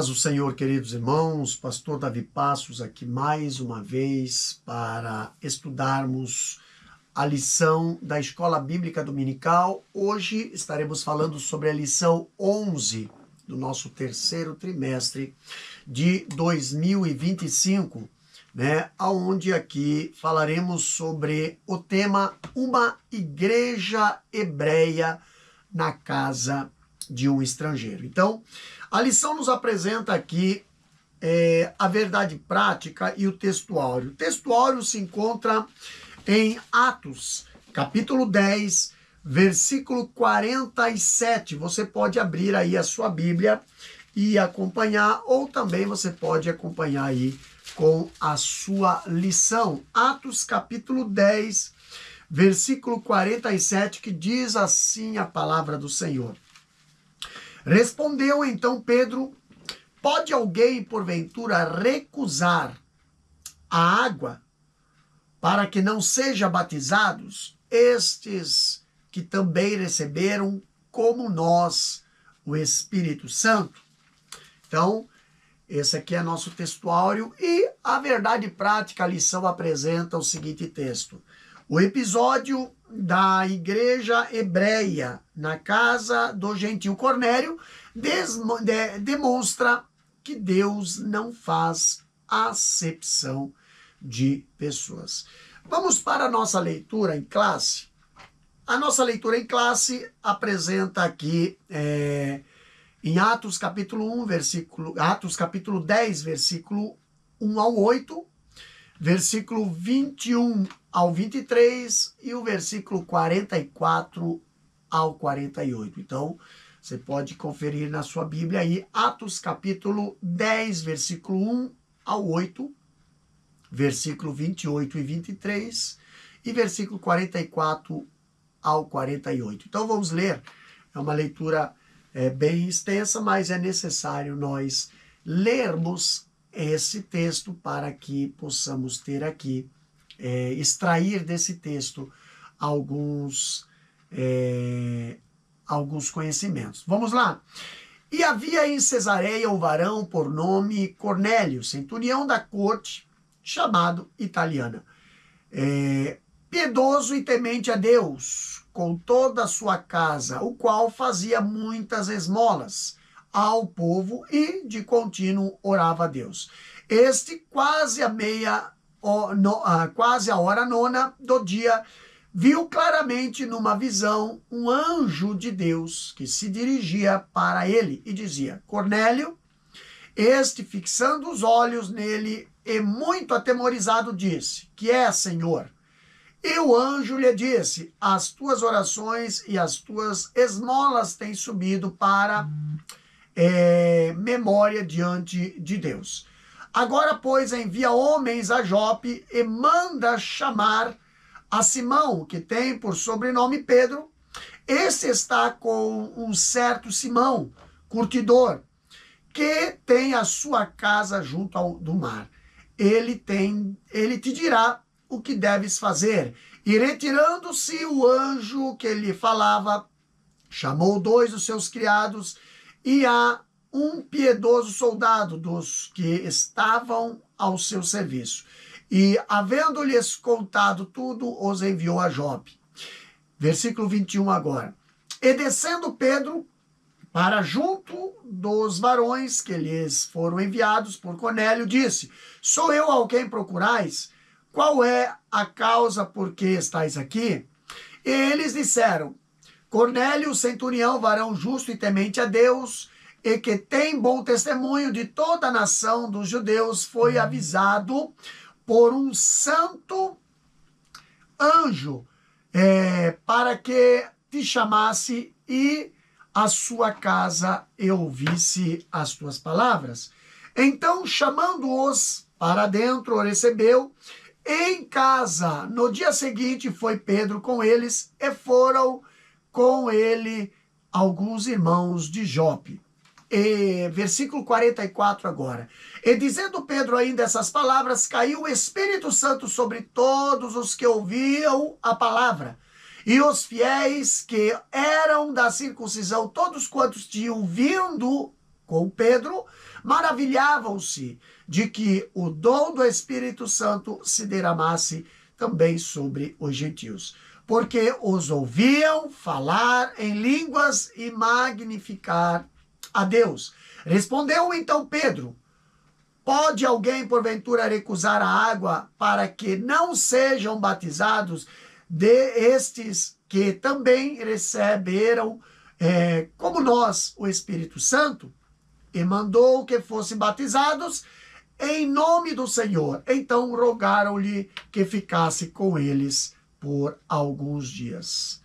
Paz do Senhor, queridos irmãos, pastor Davi Passos aqui mais uma vez para estudarmos a lição da Escola Bíblica Dominical. Hoje estaremos falando sobre a lição 11 do nosso terceiro trimestre de 2025, onde aqui falaremos sobre o tema Uma Igreja Hebreia na Casa de um Estrangeiro. Então, a lição nos apresenta aqui a verdade prática e o textuário. O textuário se encontra em Atos, capítulo 10, versículo 47. Você pode abrir aí a sua Bíblia e acompanhar, ou também você pode acompanhar aí com a sua lição. Atos, capítulo 10, versículo 47, que diz assim a palavra do Senhor. Respondeu então Pedro: pode alguém porventura recusar a água para que não sejam batizados estes que também receberam como nós o Espírito Santo? Então, esse aqui é nosso textuário e a verdade prática, a lição apresenta o seguinte texto. O episódio da igreja hebreia na casa do gentil Cornélio demonstra que Deus não faz acepção de pessoas. Vamos para a nossa leitura em classe. A nossa leitura em classe apresenta aqui em Atos capítulo 10, versículo 1 ao 8, versículo 21 ao 23 e o versículo 44 ao 48. Então, você pode conferir na sua Bíblia aí, Atos capítulo 10, versículo 1 ao 8, versículo 28 e 23 e versículo 44 ao 48. Então, vamos ler. É uma leitura bem extensa, mas é necessário nós lermos esse texto para que possamos ter aqui, extrair desse texto alguns conhecimentos. Vamos lá. E havia em Cesareia um varão por nome Cornélio, centurião da corte, chamado Italiana, piedoso e temente a Deus, com toda a sua casa, o qual fazia muitas esmolas ao povo e de contínuo orava a Deus. Este, quase a hora nona do dia, viu claramente numa visão um anjo de Deus que se dirigia para ele e dizia: Cornélio. Este, fixando os olhos nele e muito atemorizado, disse: que é, Senhor? E o anjo lhe disse: as tuas orações e as tuas esmolas têm subido para memória diante de Deus. Agora, pois, envia homens a Jope e manda chamar a Simão, que tem por sobrenome Pedro. Esse está com um certo Simão, curtidor, que tem a sua casa junto do mar. Ele te dirá o que deves fazer. E retirando-se o anjo que lhe falava, chamou 2 dos seus criados e a um piedoso soldado dos que estavam ao seu serviço. E, havendo-lhes contado tudo, os enviou a Jope. Versículo 21 agora. E descendo Pedro para junto dos varões que lhes foram enviados por Cornélio, disse: sou eu ao quem procurais? Qual é a causa por que estáis aqui? E eles disseram: Cornélio, centurião, varão justo e temente a Deus, e que tem bom testemunho de toda a nação dos judeus, foi avisado por um santo anjo para que te chamasse e a sua casa e ouvisse as tuas palavras. Então, chamando-os para dentro, o recebeu em casa. No dia seguinte foi Pedro com eles e foram com ele alguns irmãos de Jope. Versículo 44 agora. E dizendo Pedro ainda essas palavras, caiu o Espírito Santo sobre todos os que ouviam a palavra. E os fiéis que eram da circuncisão, todos quantos tinham vindo com Pedro, maravilhavam-se de que o dom do Espírito Santo se derramasse também sobre os gentios, porque os ouviam falar em línguas e magnificar a Deus. Respondeu então Pedro: pode alguém porventura recusar a água para que não sejam batizados estes que também receberam, como nós, o Espírito Santo? E mandou que fossem batizados em nome do Senhor. Então rogaram-lhe que ficasse com eles por alguns dias.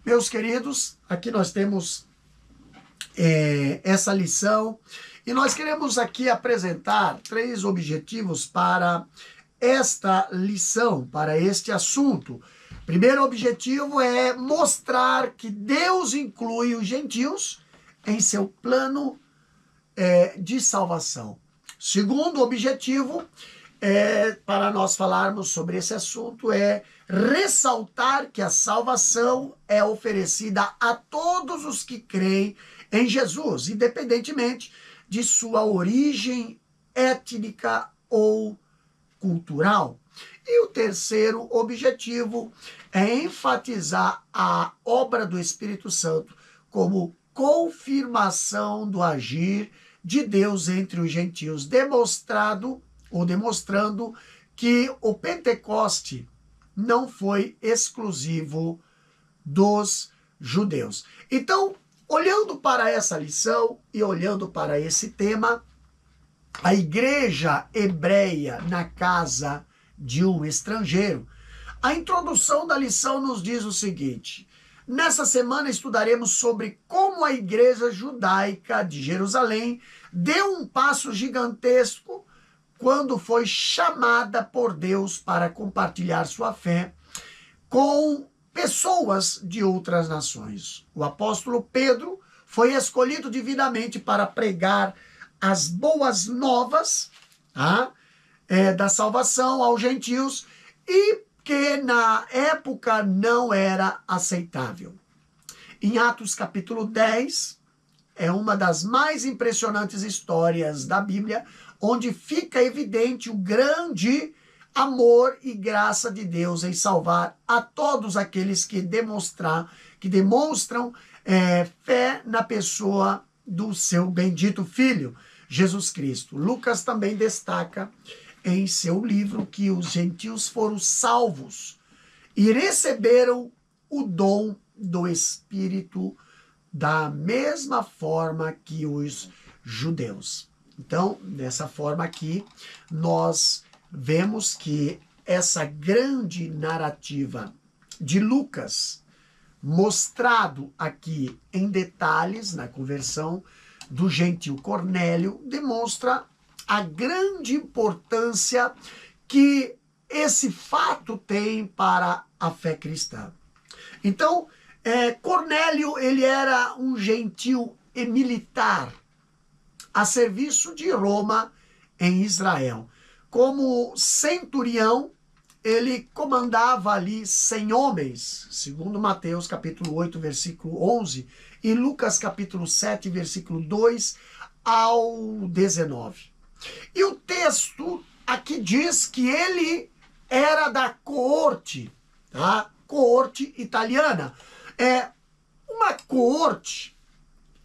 Meus queridos, aqui nós temos essa lição e nós queremos aqui apresentar 3 objetivos para esta lição, para este assunto. Primeiro objetivo é mostrar que Deus inclui os gentios em seu plano de salvação. Segundo objetivo, para nós falarmos sobre esse assunto, é ressaltar que a salvação é oferecida a todos os que creem em Jesus, independentemente de sua origem étnica ou cultural. E o terceiro objetivo é enfatizar a obra do Espírito Santo como confirmação do agir de Deus entre os gentios, demonstrando que o Pentecoste não foi exclusivo dos judeus. Então, olhando para essa lição e olhando para esse tema, a igreja hebreia na casa de um estrangeiro, a introdução da lição nos diz o seguinte: nessa semana estudaremos sobre como a igreja judaica de Jerusalém deu um passo gigantesco quando foi chamada por Deus para compartilhar sua fé com pessoas de outras nações. O apóstolo Pedro foi escolhido divinamente para pregar as boas novas da salvação aos gentios e que na época não era aceitável. Em Atos capítulo 10, é uma das mais impressionantes histórias da Bíblia, onde fica evidente o grande amor e graça de Deus em salvar a todos aqueles que demonstram fé na pessoa do seu bendito Filho, Jesus Cristo. Lucas também destaca em seu livro que os gentios foram salvos e receberam o dom do Espírito da mesma forma que os judeus. Então, dessa forma aqui, nós vemos que essa grande narrativa de Lucas, mostrado aqui em detalhes na conversão do gentil Cornélio, demonstra a grande importância que esse fato tem para a fé cristã. Então, Cornélio, ele era um gentil e militar a serviço de Roma em Israel. Como centurião, ele comandava ali 100 homens, segundo Mateus capítulo 8, versículo 11, e Lucas capítulo 7, versículo 2 ao 19. E o texto aqui diz que ele era da coorte, tá? Coorte italiana. Uma coorte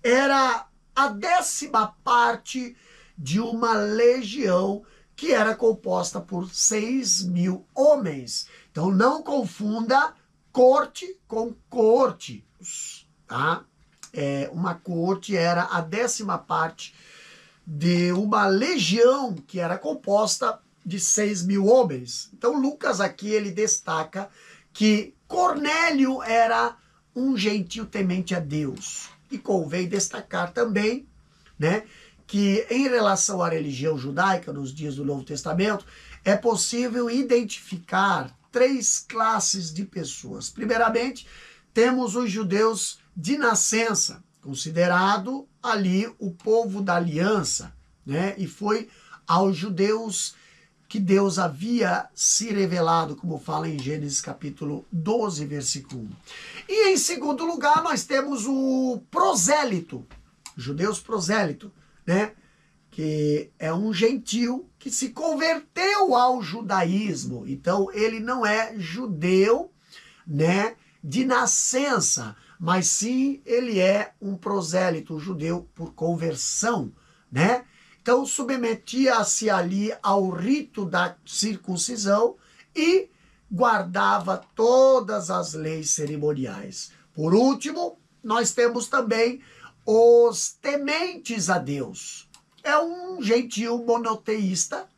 era a 10ª parte de uma legião que era composta por 6.000 homens. Então não confunda corte com coorte, tá? Uma coorte era a 10ª parte de uma legião que era composta de 6.000 homens. Então Lucas aqui ele destaca que Cornélio era um gentil temente a Deus. E convém destacar também, né, que em relação à religião judaica nos dias do Novo Testamento, é possível identificar 3 classes de pessoas. Primeiramente, temos os judeus de nascença, considerado ali o povo da aliança, né? E foi aos judeus que Deus havia se revelado, como fala em Gênesis capítulo 12, versículo 1. E em segundo lugar, nós temos o prosélito, judeus prosélito, né? Que é um gentio que se converteu ao judaísmo. Então, ele não é judeu, né, de nascença, mas sim ele é um prosélito, um judeu por conversão, né? Então, submetia-se ali ao rito da circuncisão e guardava todas as leis cerimoniais. Por último, nós temos também os tementes a Deus. É um gentio monoteísta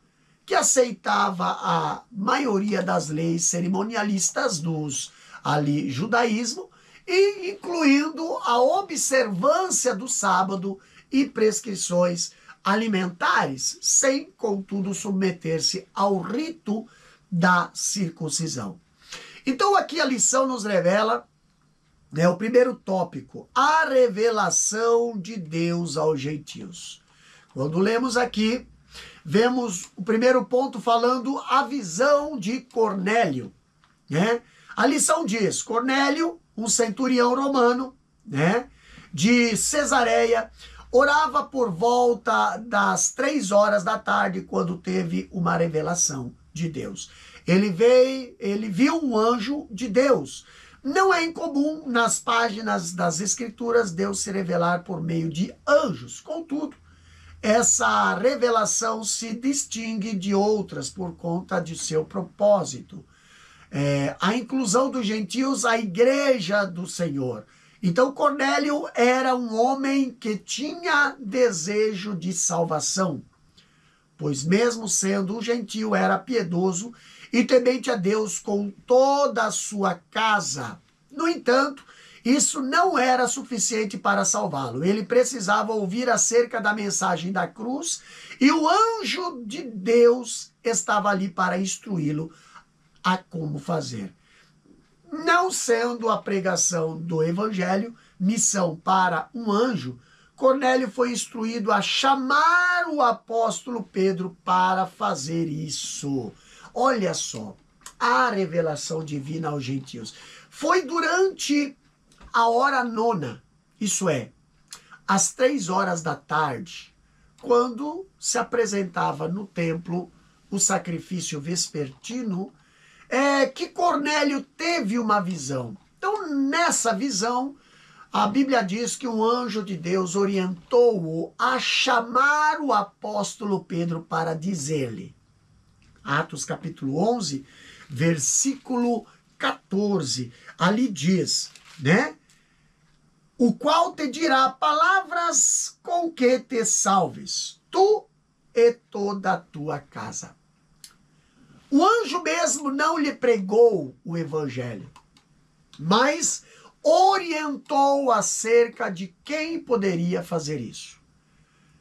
que aceitava a maioria das leis cerimonialistas dos ali judaísmo, e incluindo a observância do sábado e prescrições alimentares, sem, contudo, submeter-se ao rito da circuncisão. Então aqui a lição nos revela, né, o primeiro tópico, a revelação de Deus aos gentios. Quando lemos aqui, vemos o primeiro ponto falando a visão de Cornélio, né? A lição diz, Cornélio, um centurião romano, né, de Cesareia, orava por volta das 3 horas da tarde quando teve uma revelação de Deus. Ele viu um anjo de Deus. Não é incomum nas páginas das Escrituras Deus se revelar por meio de anjos. Contudo, essa revelação se distingue de outras por conta de seu propósito. A inclusão dos gentios à igreja do Senhor. Então Cornélio era um homem que tinha desejo de salvação, pois mesmo sendo um gentio era piedoso e temente a Deus com toda a sua casa. No entanto, isso não era suficiente para salvá-lo. Ele precisava ouvir acerca da mensagem da cruz e o anjo de Deus estava ali para instruí-lo a como fazer. Não sendo a pregação do evangelho missão para um anjo, Cornélio foi instruído a chamar o apóstolo Pedro para fazer isso. Olha só, a revelação divina aos gentios. Foi durante a hora nona, isso é, às 3 horas da tarde, quando se apresentava no templo o sacrifício vespertino, que Cornélio teve uma visão. Então, nessa visão, a Bíblia diz que um anjo de Deus orientou-o a chamar o apóstolo Pedro para dizer-lhe, Atos capítulo 11, versículo 14, ali diz, né? O qual te dirá palavras com que te salves, tu e toda a tua casa. O anjo mesmo não lhe pregou o evangelho, mas orientou acerca de quem poderia fazer isso.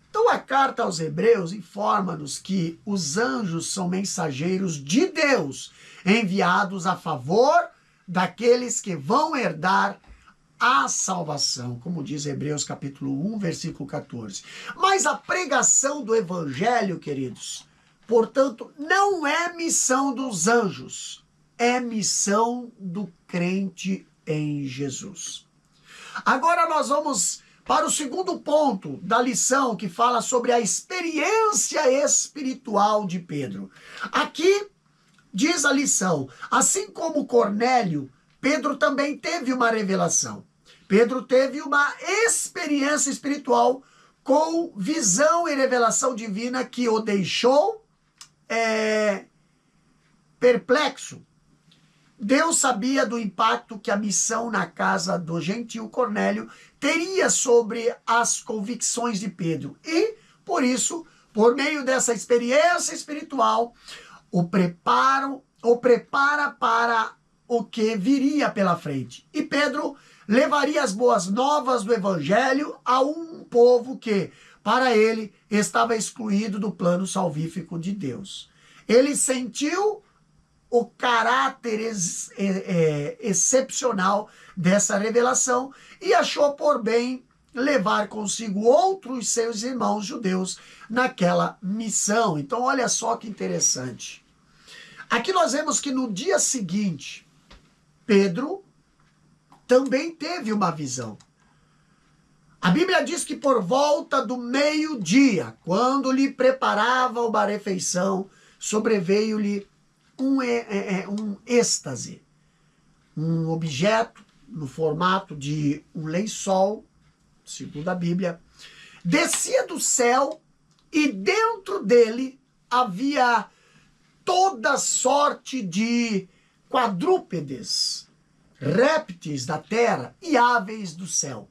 Então a carta aos Hebreus informa-nos que os anjos são mensageiros de Deus, enviados a favor daqueles que vão herdar a salvação, como diz Hebreus capítulo 1, versículo 14. Mas a pregação do evangelho, queridos, portanto, não é missão dos anjos, é missão do crente em Jesus. Agora nós vamos para o segundo ponto da lição, que fala sobre a experiência espiritual de Pedro. Aqui diz a lição, assim como Cornélio, Pedro também teve uma revelação. Pedro teve uma experiência espiritual com visão e revelação divina que o deixou perplexo. Deus sabia do impacto que a missão na casa do gentil Cornélio teria sobre as convicções de Pedro. E, por isso, por meio dessa experiência espiritual, o prepara para o que viria pela frente. E Pedro levaria as boas novas do evangelho a um povo que, para ele, estava excluído do plano salvífico de Deus. Ele sentiu o caráter excepcional dessa revelação e achou por bem levar consigo outros seus irmãos judeus naquela missão. Então, olha só que interessante. Aqui nós vemos que no dia seguinte, Pedro também teve uma visão. A Bíblia diz que por volta do meio-dia, quando lhe preparava uma refeição, sobreveio-lhe um êxtase, um objeto no formato de um lençol, segundo a Bíblia, descia do céu e dentro dele havia toda sorte de quadrúpedes, répteis da terra e aves do céu.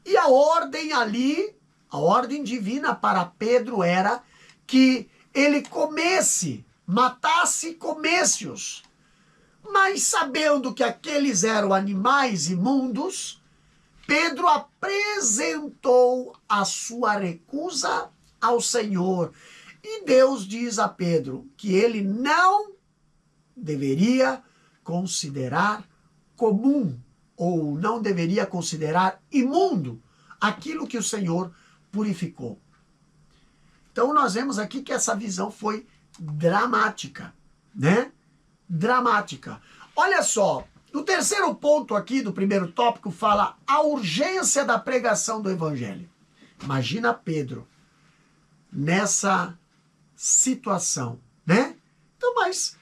E a ordem ali, a ordem divina para Pedro era que ele comesse, matasse e comesse-os. Mas sabendo que aqueles eram animais imundos, Pedro apresentou a sua recusa ao Senhor. E Deus diz a Pedro que ele não deveria considerar comum ou não deveria considerar imundo aquilo que o Senhor purificou. Então nós vemos aqui que essa visão foi dramática, né? Dramática. Olha só, no terceiro ponto aqui do primeiro tópico fala a urgência da pregação do evangelho. Imagina Pedro nessa situação, né? Então, mas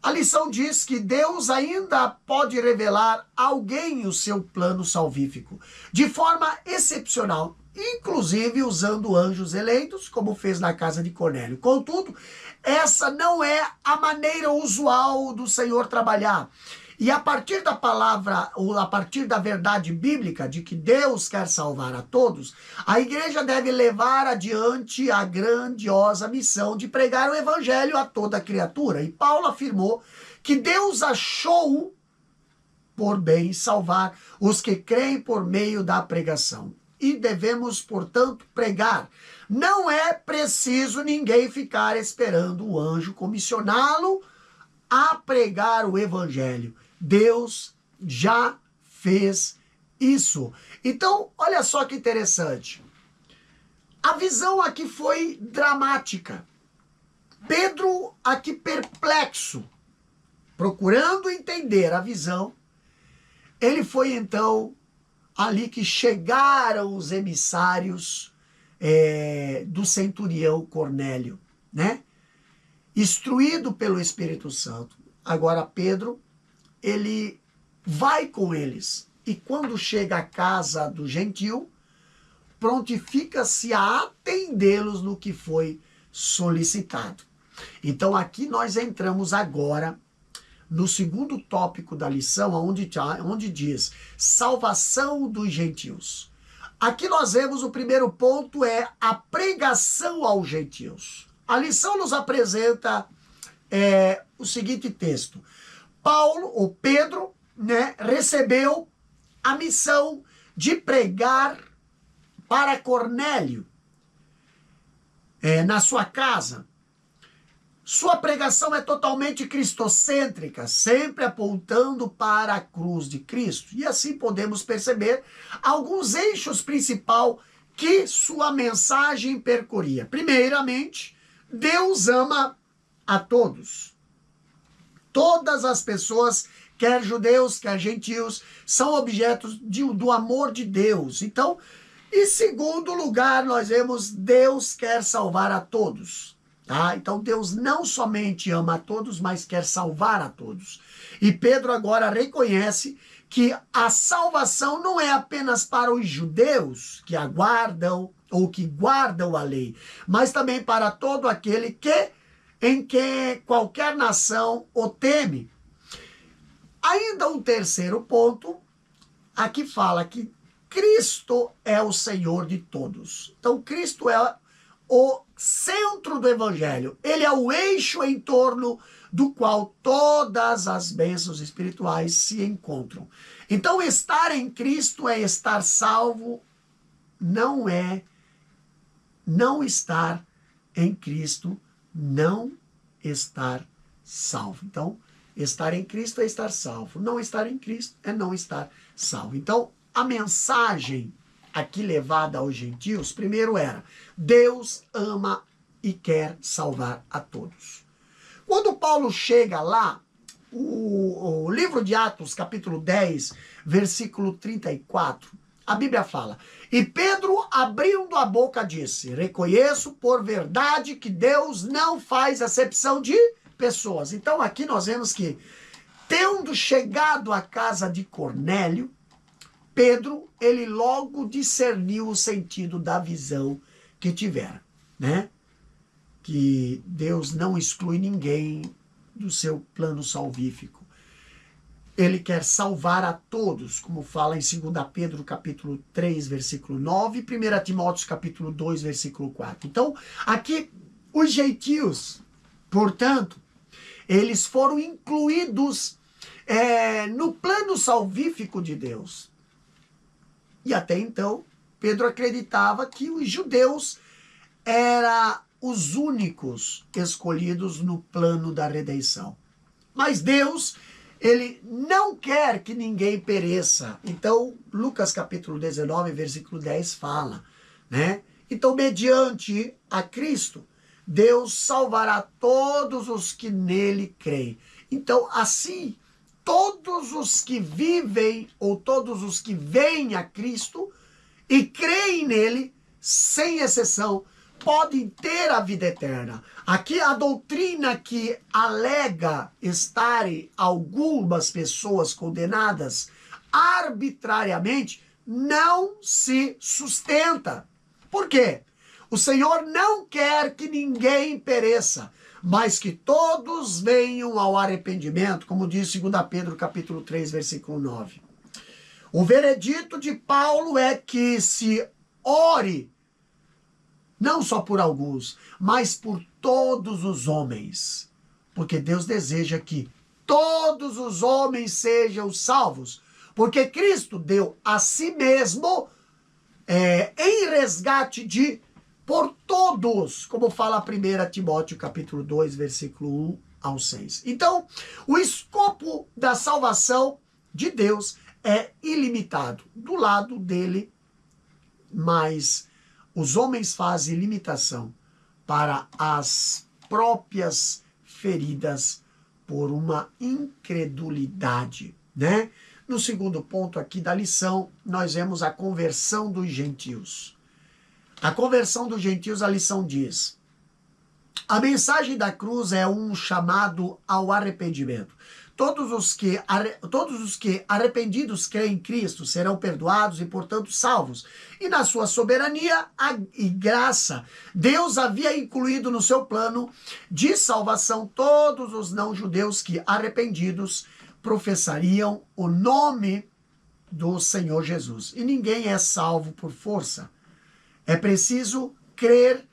a lição diz que Deus ainda pode revelar a alguém o seu plano salvífico, de forma excepcional, inclusive usando anjos eleitos, como fez na casa de Cornélio. Contudo, essa não é a maneira usual do Senhor trabalhar. E a partir da palavra, ou a partir da verdade bíblica de que Deus quer salvar a todos, a igreja deve levar adiante a grandiosa missão de pregar o evangelho a toda criatura. E Paulo afirmou que Deus achou por bem salvar os que creem por meio da pregação. E devemos, portanto, pregar. Não é preciso ninguém ficar esperando o anjo comissioná-lo a pregar o evangelho. Deus já fez isso. Então, olha só que interessante. A visão aqui foi dramática. Pedro aqui perplexo, procurando entender a visão, ele foi então ali que chegaram os emissários do centurião Cornélio, né? Instruído pelo Espírito Santo. Agora Pedro, ele vai com eles. E quando chega à casa do gentil, prontifica-se a atendê-los no que foi solicitado. Então aqui nós entramos agora no segundo tópico da lição, onde diz salvação dos gentios. Aqui nós vemos o primeiro ponto é a pregação aos gentios. A lição nos apresenta o seguinte texto. Paulo, ou Pedro, né, recebeu a missão de pregar para Cornélio, na sua casa. Sua pregação é totalmente cristocêntrica, sempre apontando para a cruz de Cristo. E assim podemos perceber alguns eixos principais que sua mensagem percorria. Primeiramente, Deus ama a todos. Todas as pessoas, quer judeus, quer gentios, são objetos do amor de Deus. Então, em segundo lugar, nós vemos Deus quer salvar a todos. Tá? Então, Deus não somente ama a todos, mas quer salvar a todos. E Pedro agora reconhece que a salvação não é apenas para os judeus que aguardam ou que guardam a lei, mas também para todo aquele em que qualquer nação o teme. Ainda um terceiro ponto, aqui fala que Cristo é o Senhor de todos. Então, Cristo é o centro do evangelho. Ele é o eixo em torno do qual todas as bênçãos espirituais se encontram. Então, estar em Cristo é estar salvo, não estar em Cristo, não estar salvo. Então, estar em Cristo é estar salvo. Não estar em Cristo é não estar salvo. Então, a mensagem aqui levada aos gentios, primeiro era, Deus ama e quer salvar a todos. Quando Paulo chega lá, o livro de Atos, capítulo 10, versículo 34, A Bíblia fala: e Pedro, abrindo a boca, disse: reconheço por verdade que Deus não faz acepção de pessoas. Então aqui nós vemos que, tendo chegado à casa de Cornélio, Pedro, ele logo discerniu o sentido da visão que tivera, né? Que Deus não exclui ninguém do seu plano salvífico. Ele quer salvar a todos, como fala em 2 Pedro capítulo 3, versículo 9, e 1 Timóteo capítulo 2, versículo 4. Então, aqui, os gentios, portanto, eles foram incluídos no plano salvífico de Deus. E até então, Pedro acreditava que os judeus eram os únicos escolhidos no plano da redenção. Mas Deus, ele não quer que ninguém pereça. Então, Lucas capítulo 19, versículo 10 fala, né? Então, mediante a Cristo, Deus salvará todos os que nele creem. Então, assim, todos os que vivem ou todos os que vêm a Cristo e creem nele, sem exceção, podem ter a vida eterna. Aqui a doutrina que alega estarem algumas pessoas condenadas arbitrariamente não se sustenta. Por quê? O Senhor não quer que ninguém pereça, mas que todos venham ao arrependimento, como diz 2 Pedro capítulo 3, versículo 9. O veredito de Paulo é que se ore não só por alguns, mas por todos os homens. Porque Deus deseja que todos os homens sejam salvos. Porque Cristo deu a si mesmo em resgate por todos, como fala 1 Timóteo capítulo 2, versículo 1 ao 6. Então, o escopo da salvação de Deus é ilimitado. Do lado dele, mas os homens fazem limitação para as próprias feridas por uma incredulidade, né? No segundo ponto aqui da lição, nós vemos a conversão dos gentios. A conversão dos gentios, a lição diz: a mensagem da cruz é um chamado ao arrependimento. Todos os que arrependidos creem em Cristo serão perdoados e, portanto, salvos. E na sua soberania e graça, Deus havia incluído no seu plano de salvação todos os não-judeus que, arrependidos, professariam o nome do Senhor Jesus. E ninguém é salvo por força. É preciso crer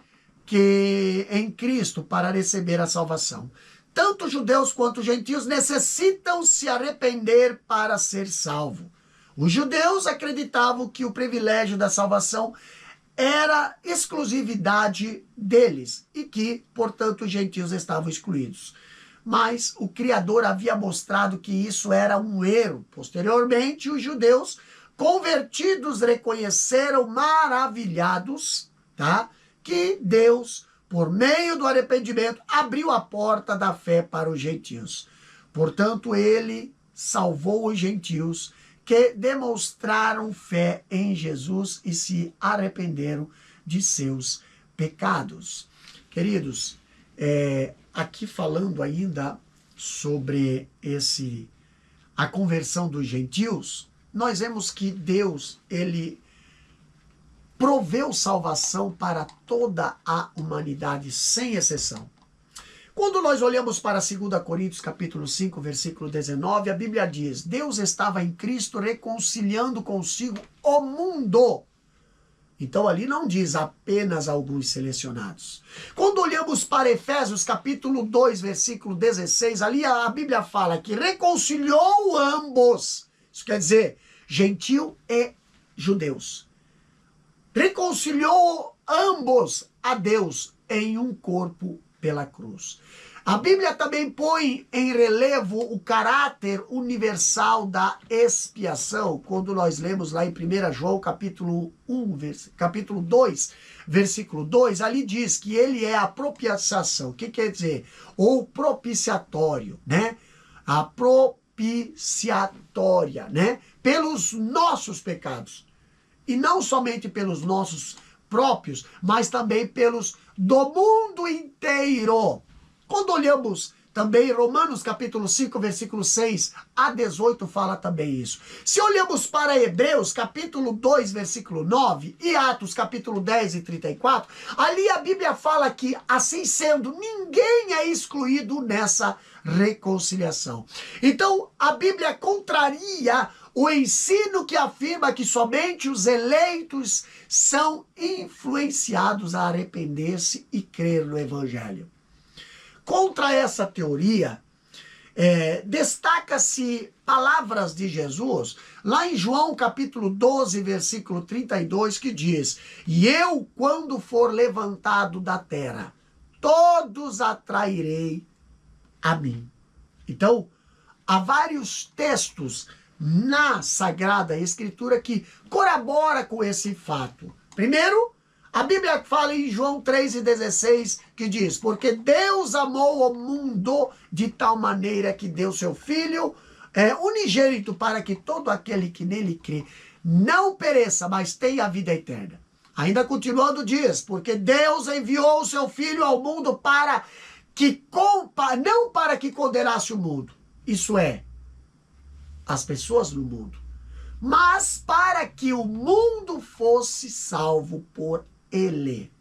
em Cristo para receber a salvação. Tanto judeus quanto gentios necessitam se arrepender para ser salvo. Os judeus acreditavam que o privilégio da salvação era exclusividade deles e que, portanto, os gentios estavam excluídos. Mas o Criador havia mostrado que isso era um erro. Posteriormente, os judeus convertidos reconheceram maravilhados, tá, que Deus, por meio do arrependimento, abriu a porta da fé para os gentios. Portanto, ele salvou os gentios que demonstraram fé em Jesus e se arrependeram de seus pecados. Queridos, aqui falando ainda sobre a conversão dos gentios, nós vemos que Deus, ele proveu salvação para toda a humanidade, sem exceção. Quando nós olhamos para 2 Coríntios capítulo 5, versículo 19, a Bíblia diz: Deus estava em Cristo reconciliando consigo o mundo. Então ali não diz apenas alguns selecionados. Quando olhamos para Efésios capítulo 2, versículo 16, ali a Bíblia fala que reconciliou ambos. Isso quer dizer, gentio e judeus. Reconciliou ambos a Deus em um corpo pela cruz. A Bíblia também põe em relevo o caráter universal da expiação, quando nós lemos lá em 1 João capítulo 2, versículo 2, ali diz que ele é a propiciação. O que quer dizer? Ou propiciatório, né? A propiciatória, né? Pelos nossos pecados. e não somente pelos nossos próprios, mas também pelos do mundo inteiro. Quando olhamos também Romanos capítulo 5, versículo 6 a 18 fala também isso. Se olhamos para Hebreus capítulo 2, versículo 9 e Atos capítulo 10 e 34, ali a Bíblia fala que, assim sendo, ninguém é excluído nessa reconciliação. Então, a Bíblia contraria o ensino que afirma que somente os eleitos são influenciados a arrepender-se e crer no Evangelho. Contra essa teoria, destaca-se palavras de Jesus, lá em João capítulo 12, versículo 32, que diz: "E eu, quando for levantado da terra, todos atrairei a mim." Então, há vários textos na Sagrada Escritura que corrobora com esse fato. Primeiro, a Bíblia fala em João 3,16, que diz: "Porque Deus amou o mundo de tal maneira que deu seu Filho unigênito, para que todo aquele que nele crê não pereça, mas tenha a vida eterna." Ainda continuando diz: "Porque Deus enviou o seu Filho ao mundo para que não para que condenasse o mundo." Isso é, as pessoas no mundo, mas para que o mundo fosse salvo por ele.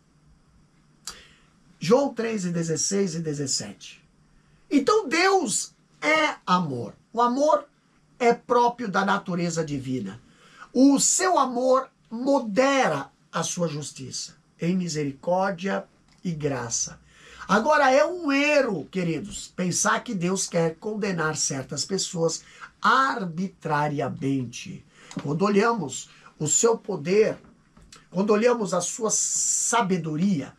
João 3:16 e 17. Então Deus é amor. O amor é próprio da natureza divina. O seu amor modera a sua justiça em misericórdia e graça. Agora, é um erro, queridos, pensar que Deus quer condenar certas pessoas arbitrariamente. Quando olhamos o seu poder, quando olhamos a sua sabedoria,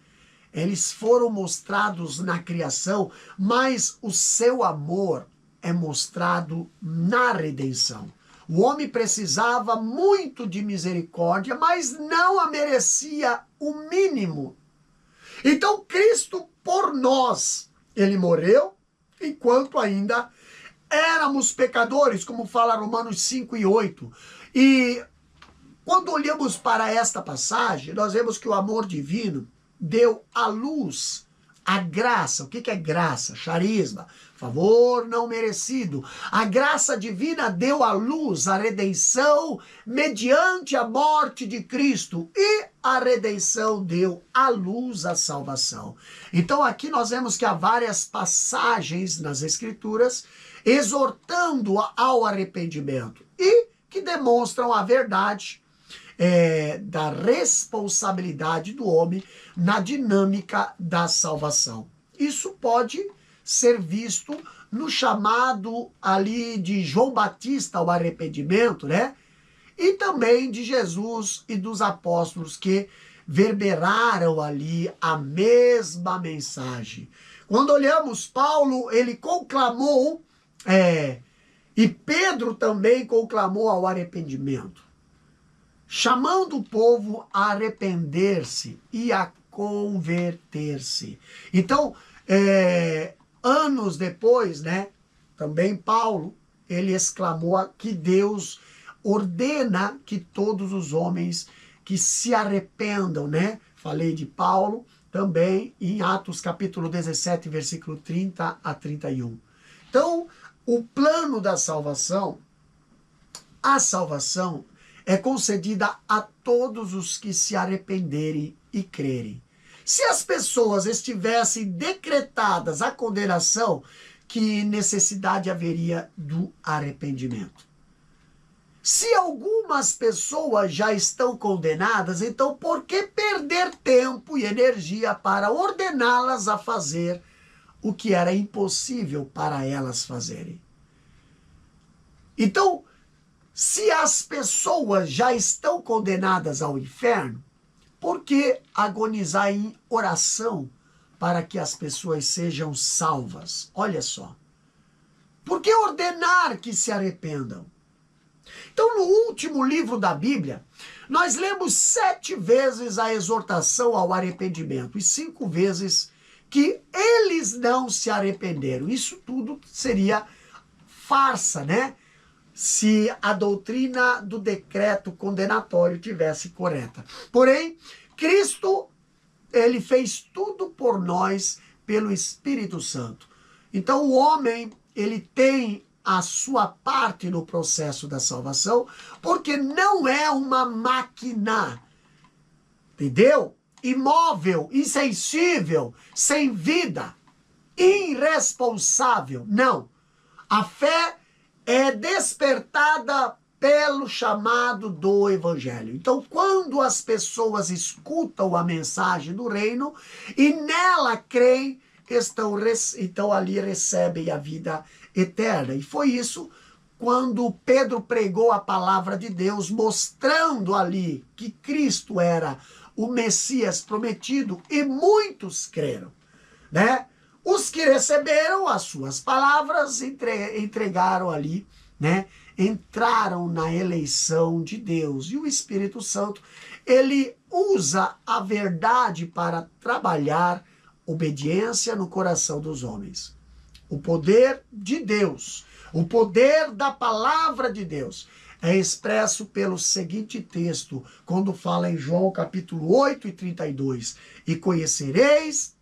eles foram mostrados na criação, mas o seu amor é mostrado na redenção. O homem precisava muito de misericórdia, mas não a merecia o mínimo. Então Cristo, por nós, ele morreu enquanto ainda éramos pecadores, como fala Romanos 5 e 8. E quando olhamos para esta passagem, nós vemos que o amor divino deu à luz a graça. O que é graça? Charisma, favor não merecido. A graça divina deu à luz a redenção mediante a morte de Cristo, e a redenção deu à luz a salvação. Então aqui nós vemos que há várias passagens nas Escrituras exortando ao arrependimento e que demonstram a verdade da responsabilidade do homem na dinâmica da salvação. Isso pode ser visto no chamado ali de João Batista ao arrependimento, né? E também de Jesus e dos apóstolos que verberaram ali a mesma mensagem. Quando olhamos Paulo, ele conclamou, e Pedro também conclamou ao arrependimento, chamando o povo a arrepender-se e a converter-se. Então, anos depois, né, também Paulo, ele exclamou que Deus ordena que todos os homens que se arrependam, né? Falei de Paulo também em Atos capítulo 17, versículo 30 a 31. Então, o plano da salvação, a salvação é concedida a todos os que se arrependerem e crerem. Se as pessoas estivessem decretadas a condenação, que necessidade haveria do arrependimento? Se algumas pessoas já estão condenadas, então por que perder tempo e energia para ordená-las a fazer o que era impossível para elas fazerem? Então, se as pessoas já estão condenadas ao inferno, por que agonizar em oração para que as pessoas sejam salvas? Olha só. Por que ordenar que se arrependam? Então, no último livro da Bíblia, nós lemos 7 vezes a exortação ao arrependimento e 5 vezes que eles não se arrependeram. Isso tudo seria farsa, né? se a doutrina do decreto condenatório tivesse correta. Porém, Cristo, ele fez tudo por nós pelo Espírito Santo. Então o homem, ele tem a sua parte no processo da salvação, porque não é uma máquina, entendeu? Imóvel, insensível, sem vida, irresponsável. Não. A fé é despertada pelo chamado do Evangelho. Então, quando as pessoas escutam a mensagem do reino e nela creem, então ali recebem a vida eterna. E foi isso quando Pedro pregou a palavra de Deus, mostrando ali que Cristo era o Messias prometido, e muitos creram, né? Os que receberam as suas palavras entregaram ali, né? Entraram na eleição de Deus. E o Espírito Santo, ele usa a verdade para trabalhar obediência no coração dos homens. O poder de Deus, o poder da palavra de Deus é expresso pelo seguinte texto, quando fala em João capítulo 8 e 32. E conhecereis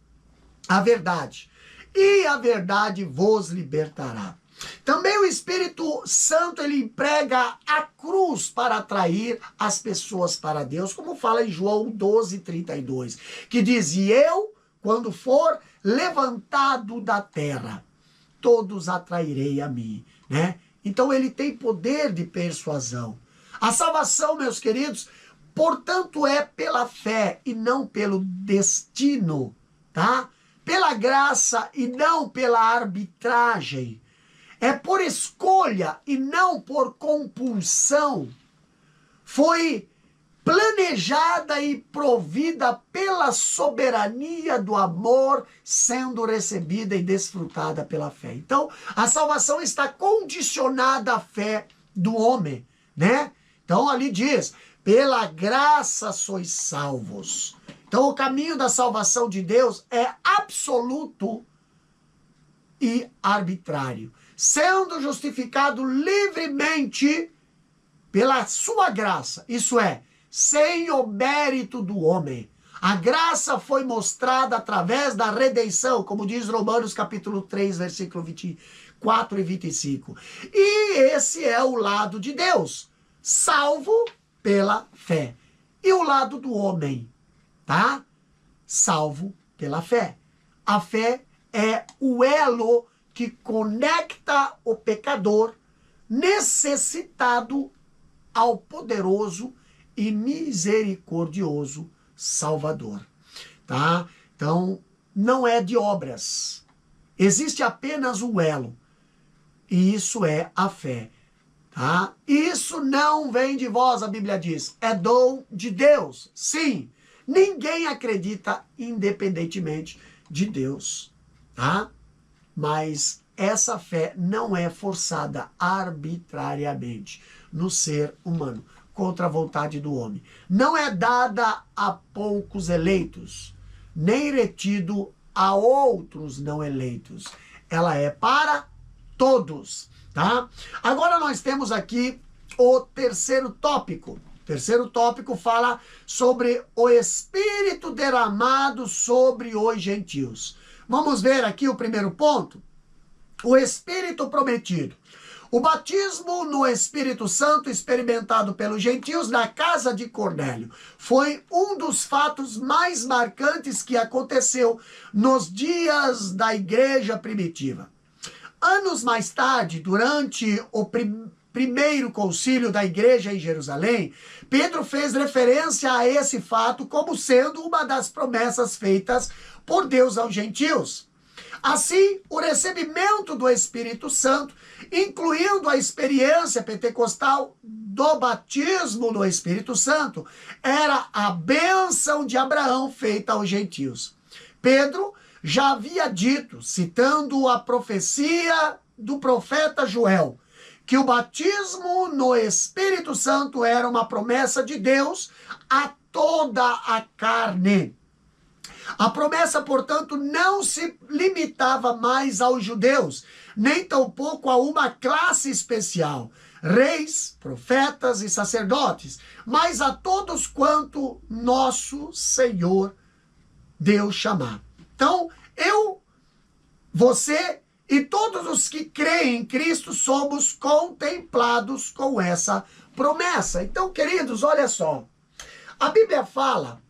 a verdade, e a verdade vos libertará. Também o Espírito Santo, ele emprega a cruz para atrair as pessoas para Deus, como fala em João 12, 32, que diz: e eu, quando for levantado da terra, todos atrairei a mim, né? Então ele tem poder de persuasão. A salvação, meus queridos, portanto, é pela fé e não pelo destino, tá? Pela graça e não pela arbitragem. É por escolha e não por compulsão. Foi planejada e provida pela soberania do amor, sendo recebida e desfrutada pela fé. Então, a salvação está condicionada à fé do homem, né? Então, ali diz: pela graça sois salvos. Então, o caminho da salvação de Deus é absoluto e arbitrário, sendo justificado livremente pela sua graça, isso é, sem o mérito do homem. A graça foi mostrada através da redenção, como diz Romanos capítulo 3, versículo 24 e 25. E esse é o lado de Deus, salvo pela fé. E o lado do homem, tá? Salvo pela fé. A fé é o elo que conecta o pecador necessitado ao poderoso e misericordioso Salvador, tá? Então, não é de obras. Existe apenas um elo, e isso é a fé, tá? Isso não vem de vós, a Bíblia diz, é dom de Deus. Sim, ninguém acredita independentemente de Deus, tá? Mas essa fé não é forçada arbitrariamente no ser humano, contra a vontade do homem. Não é dada a poucos eleitos, nem retido a outros não eleitos. Ela é para todos, tá? Agora nós temos aqui o terceiro tópico. O terceiro tópico fala sobre o Espírito derramado sobre os gentios. Vamos ver aqui o primeiro ponto. O Espírito prometido. O batismo no Espírito Santo experimentado pelos gentios na casa de Cornélio foi um dos fatos mais marcantes que aconteceu nos dias da igreja primitiva. Anos mais tarde, durante o primeiro concílio da igreja em Jerusalém, Pedro fez referência a esse fato como sendo uma das promessas feitas por Deus aos gentios. Assim, o recebimento do Espírito Santo, incluindo a experiência pentecostal do batismo no Espírito Santo, era a bênção de Abraão feita aos gentios. Pedro já havia dito, citando a profecia do profeta Joel, que o batismo no Espírito Santo era uma promessa de Deus a toda a carne. A promessa, portanto, não se limitava mais aos judeus, nem tampouco a uma classe especial, reis, profetas e sacerdotes, mas a todos quanto nosso Senhor Deus chamar. Então, você e todos os que creem em Cristo somos contemplados com essa promessa. Então, queridos, olha só. A Bíblia fala,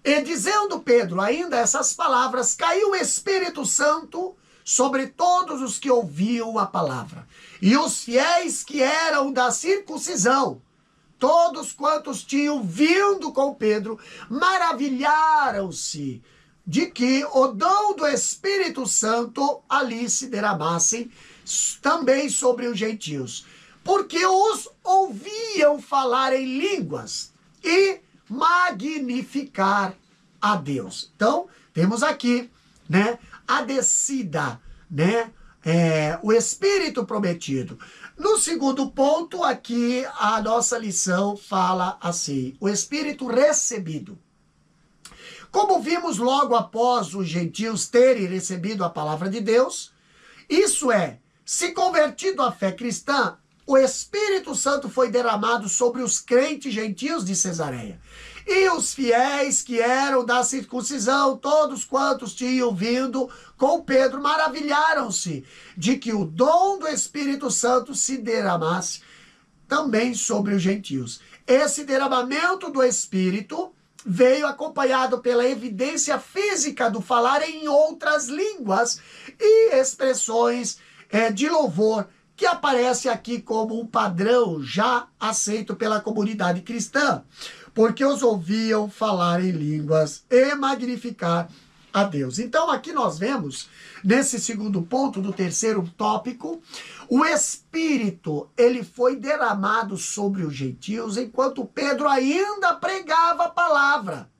e dizendo Pedro ainda essas palavras, caiu o Espírito Santo sobre todos os que ouviam a palavra. E os fiéis que eram da circuncisão, todos quantos tinham vindo com Pedro, maravilharam-se de que o dom do Espírito Santo ali se derramasse também sobre os gentios, porque os ouviam falar em línguas e magnificar a Deus. Então, temos aqui, né, a descida, né, o Espírito prometido. No segundo ponto, aqui a nossa lição fala assim, o Espírito recebido. Como vimos logo após os gentios terem recebido a palavra de Deus, isso é, se convertido à fé cristã, o Espírito Santo foi derramado sobre os crentes gentios de Cesareia. E os fiéis que eram da circuncisão, todos quantos tinham vindo com Pedro, maravilharam-se de que o dom do Espírito Santo se derramasse também sobre os gentios. Esse derramamento do Espírito veio acompanhado pela evidência física do falar em outras línguas e expressões de louvor, que aparece aqui como um padrão já aceito pela comunidade cristã, porque os ouviam falar em línguas e magnificar a Deus. Então aqui nós vemos, nesse segundo ponto do terceiro tópico, o Espírito, ele foi derramado sobre os gentios enquanto Pedro ainda pregava a palavra.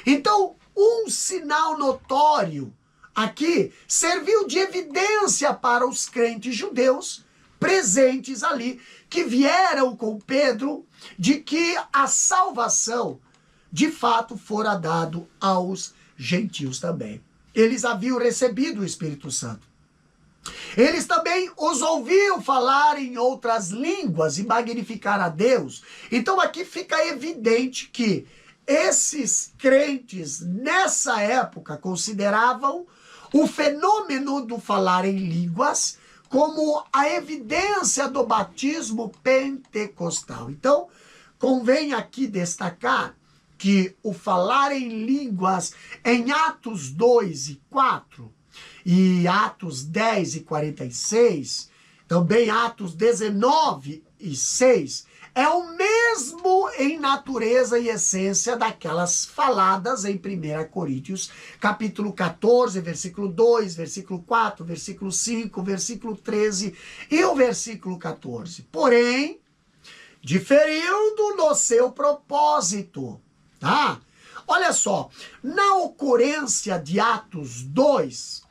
Então, um sinal notório aqui serviu de evidência para os crentes judeus presentes ali, que vieram com Pedro, de que a salvação, de fato, fora dado aos gentios também. Eles haviam recebido o Espírito Santo. Eles também os ouviam falar em outras línguas e magnificar a Deus. Então aqui fica evidente que esses crentes, nessa época, consideravam o fenômeno do falar em línguas como a evidência do batismo pentecostal. Então, convém aqui destacar que o falar em línguas em Atos 2 e 4 e Atos 10 e 46, também Atos 19 e 6, é o mesmo em natureza e essência daquelas faladas em 1 Coríntios, capítulo 14, versículo 2, versículo 4, versículo 5, versículo 13 e o versículo 14. Porém, diferindo no seu propósito, tá? Olha só, na ocorrência de Atos 2,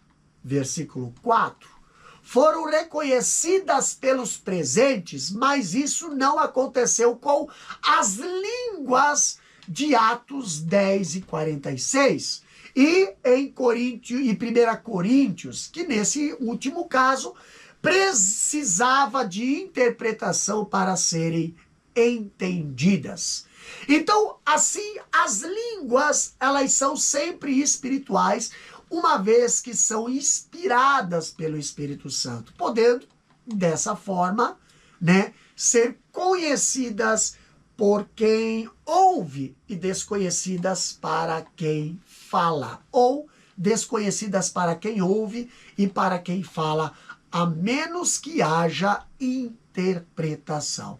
versículo 4, foram reconhecidas pelos presentes, mas isso não aconteceu com as línguas de Atos 10 e 46. E em 1 Coríntios, que nesse último caso precisava de interpretação para serem entendidas. Então, assim, as línguas, elas são sempre espirituais, uma vez que são inspiradas pelo Espírito Santo, podendo, dessa forma, né, ser conhecidas por quem ouve e desconhecidas para quem fala, ou desconhecidas para quem ouve e para quem fala, a menos que haja interpretação.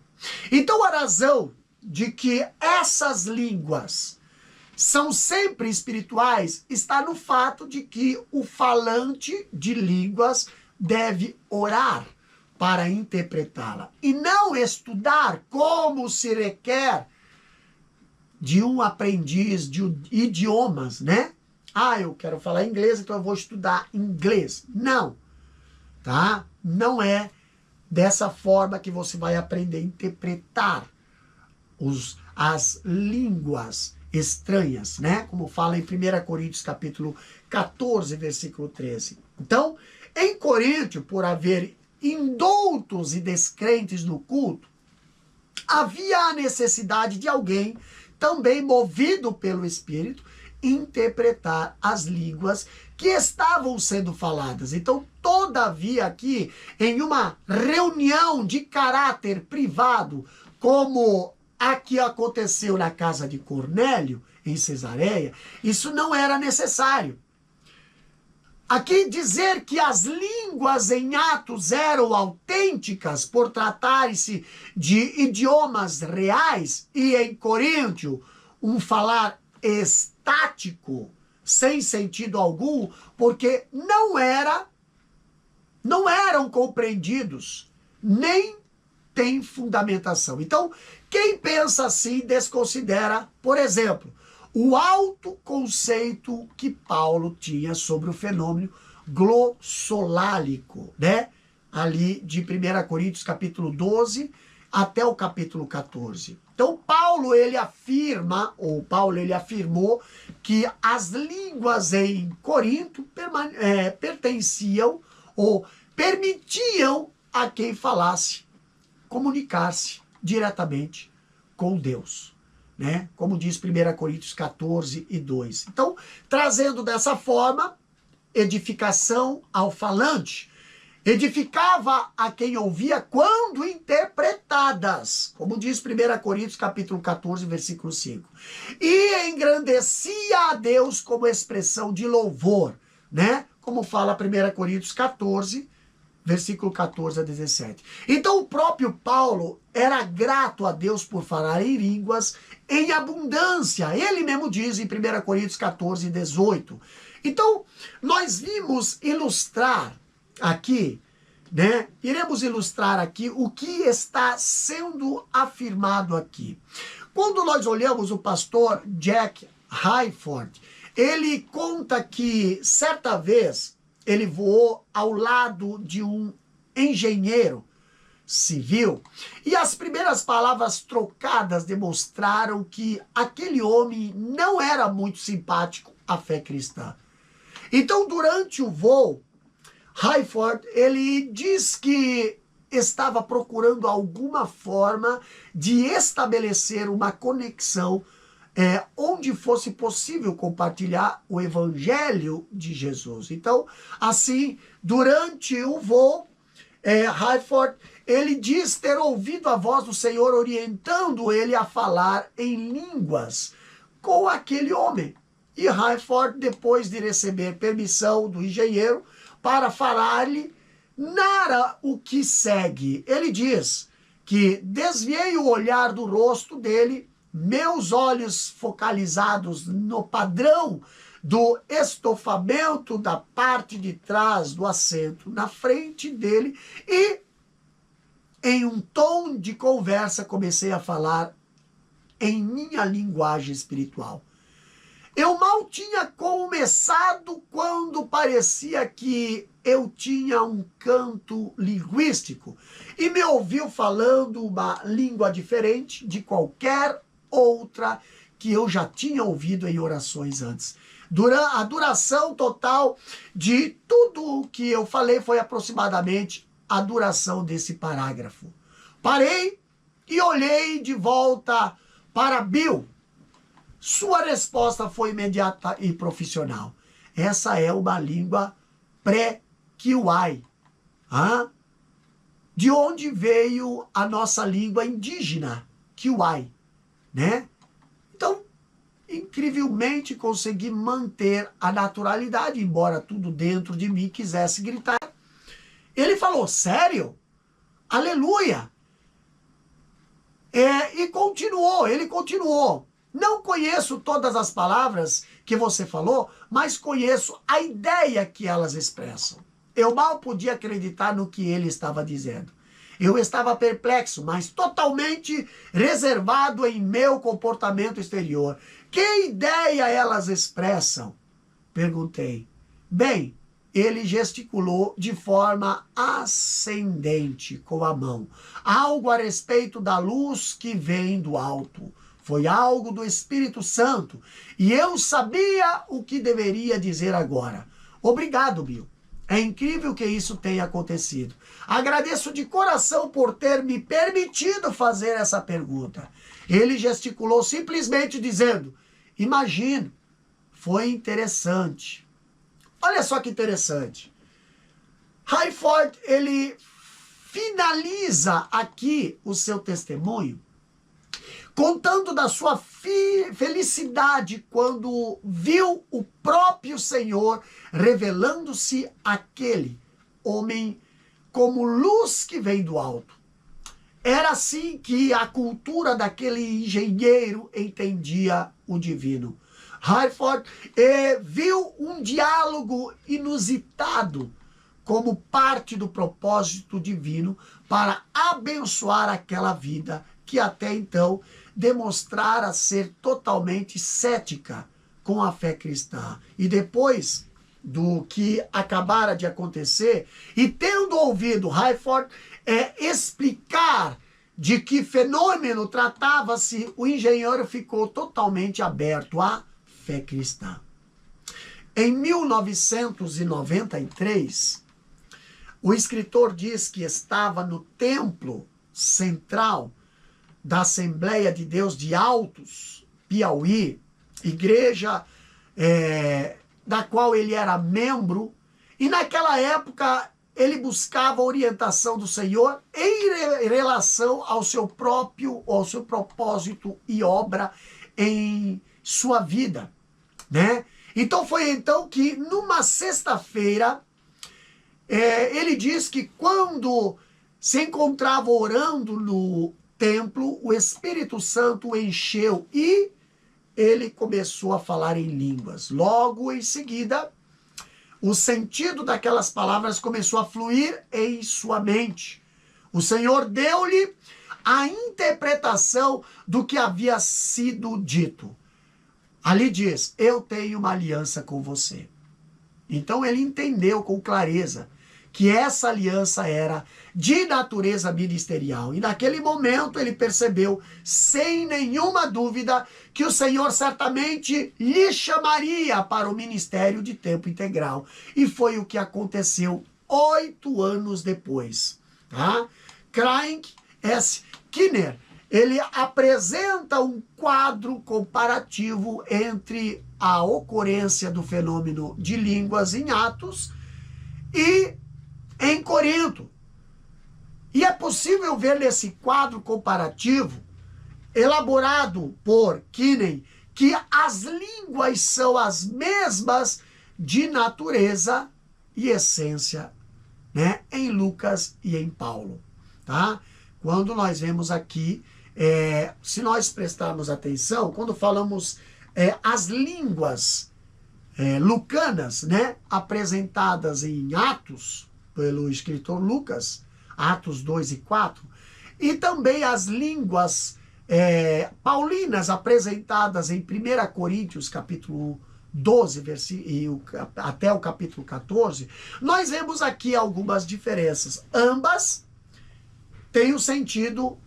Então, a razão de que essas línguas são sempre espirituais está no fato de que o falante de línguas deve orar para interpretá-la e não estudar como se requer de um aprendiz de idiomas, né? Ah, eu quero falar inglês, então eu vou estudar inglês. Não, tá? Não é dessa forma que você vai aprender a interpretar as línguas estranhas, né? Como fala em 1 Coríntios capítulo 14, versículo 13. Então, em Coríntio, por haver indoutos e descrentes no culto, havia a necessidade de alguém, também movido pelo Espírito, interpretar as línguas que estavam sendo faladas. Então, todavia, aqui, em uma reunião de caráter privado, como a que aconteceu na casa de Cornélio, em Cesareia, isso não era necessário. Aqui dizer que as línguas em Atos eram autênticas por tratar-se de idiomas reais e em Coríntio um falar estático, sem sentido algum, porque não eram compreendidos, nem tem fundamentação. Então, quem pensa assim desconsidera, por exemplo, o alto conceito que Paulo tinha sobre o fenômeno glossolálico, né? Ali de 1 Coríntios capítulo 12 até o capítulo 14. Então Paulo ele afirmou que as línguas em Corinto pertenciam ou permitiam a quem falasse comunicar-se diretamente com Deus, né? Como diz 1 Coríntios 14 e 2. Então, trazendo dessa forma, edificação ao falante, edificava a quem ouvia quando interpretadas, como diz 1 Coríntios capítulo 14, versículo 5. E engrandecia a Deus como expressão de louvor, né? Como fala 1 Coríntios 14, versículo 14 a 17. Então o próprio Paulo era grato a Deus por falar em línguas em abundância. Ele mesmo diz em 1 Coríntios 14, 18. Então, nós vimos ilustrar aqui, né? Iremos ilustrar aqui o que está sendo afirmado aqui. Quando nós olhamos o pastor Jack Hayford, ele conta que certa vez ele voou ao lado de um engenheiro civil e as primeiras palavras trocadas demonstraram que aquele homem não era muito simpático à fé cristã. Então, durante o voo, Hayford, ele diz que estava procurando alguma forma de estabelecer uma conexão onde fosse possível compartilhar o evangelho de Jesus. Então, assim, durante o voo, Hayford, ele diz ter ouvido a voz do Senhor orientando ele a falar em línguas com aquele homem. E Hayford, depois de receber permissão do engenheiro para falar-lhe, narra o que segue. Ele diz que desviei o olhar do rosto dele, meus olhos focalizados no padrão do estofamento da parte de trás do assento na frente dele e, em um tom de conversa, comecei a falar em minha linguagem espiritual. Eu mal tinha começado quando parecia que eu tinha um canto linguístico e me ouviu falando uma língua diferente de qualquer outra que eu já tinha ouvido em orações antes. A duração total de tudo o que eu falei foi aproximadamente a duração desse parágrafo. Parei e olhei de volta para Bill. Sua resposta foi imediata e profissional. Essa é uma língua pré-Kiwai. De onde veio a nossa língua indígena, Kiwai, né? Então, incrivelmente consegui manter a naturalidade, embora tudo dentro de mim quisesse gritar. Ele falou, sério? Aleluia! Ele continuou. Não conheço todas as palavras que você falou, mas conheço a ideia que elas expressam. Eu mal podia acreditar no que ele estava dizendo. Eu estava perplexo, mas totalmente reservado em meu comportamento exterior. Que ideia elas expressam? Perguntei. Bem, ele gesticulou de forma ascendente com a mão. Algo a respeito da luz que vem do alto. Foi algo do Espírito Santo. E eu sabia o que deveria dizer agora. Obrigado, Bill. É incrível que isso tenha acontecido. Agradeço de coração por ter me permitido fazer essa pergunta. Ele gesticulou simplesmente dizendo, imagino, foi interessante. Olha só que interessante. Hayford, ele finaliza aqui o seu testemunho contando da sua felicidade quando viu o próprio Senhor revelando-se àquele homem como luz que vem do alto. Era assim que a cultura daquele engenheiro entendia o divino. Hayford viu um diálogo inusitado como parte do propósito divino para abençoar aquela vida que até então demonstrara ser totalmente cética com a fé cristã. E depois do que acabara de acontecer, e tendo ouvido Hayford explicar de que fenômeno tratava-se, o engenheiro ficou totalmente aberto à fé cristã. Em 1993, o escritor diz que estava no templo central da Assembleia de Deus de Altos, Piauí, igreja da qual ele era membro, e naquela época ele buscava a orientação do Senhor em relação ao seu propósito e obra em sua vida, né? Então foi então que numa sexta-feira ele diz que quando se encontrava orando no templo, o Espírito Santo o encheu e ele começou a falar em línguas. Logo em seguida, o sentido daquelas palavras começou a fluir em sua mente. O Senhor deu-lhe a interpretação do que havia sido dito. Ali diz, eu tenho uma aliança com você. Então ele entendeu com clareza que essa aliança era de natureza ministerial. E naquele momento ele percebeu, sem nenhuma dúvida, que o Senhor certamente lhe chamaria para o ministério de tempo integral. E foi o que aconteceu 8 anos depois. Tá? Craig S. Kinner, ele apresenta um quadro comparativo entre a ocorrência do fenômeno de línguas em Atos e em Corinto. E é possível ver nesse quadro comparativo, elaborado por Kinney, que as línguas são as mesmas de natureza e essência, né, em Lucas e em Paulo. Tá? Quando nós vemos aqui, se nós prestarmos atenção, quando falamos as línguas lucanas, né, apresentadas em Atos, pelo escritor Lucas, Atos 2 e 4, e também as línguas paulinas apresentadas em 1 Coríntios, capítulo 12, até o capítulo 14, nós vemos aqui algumas diferenças. Ambas têm o sentido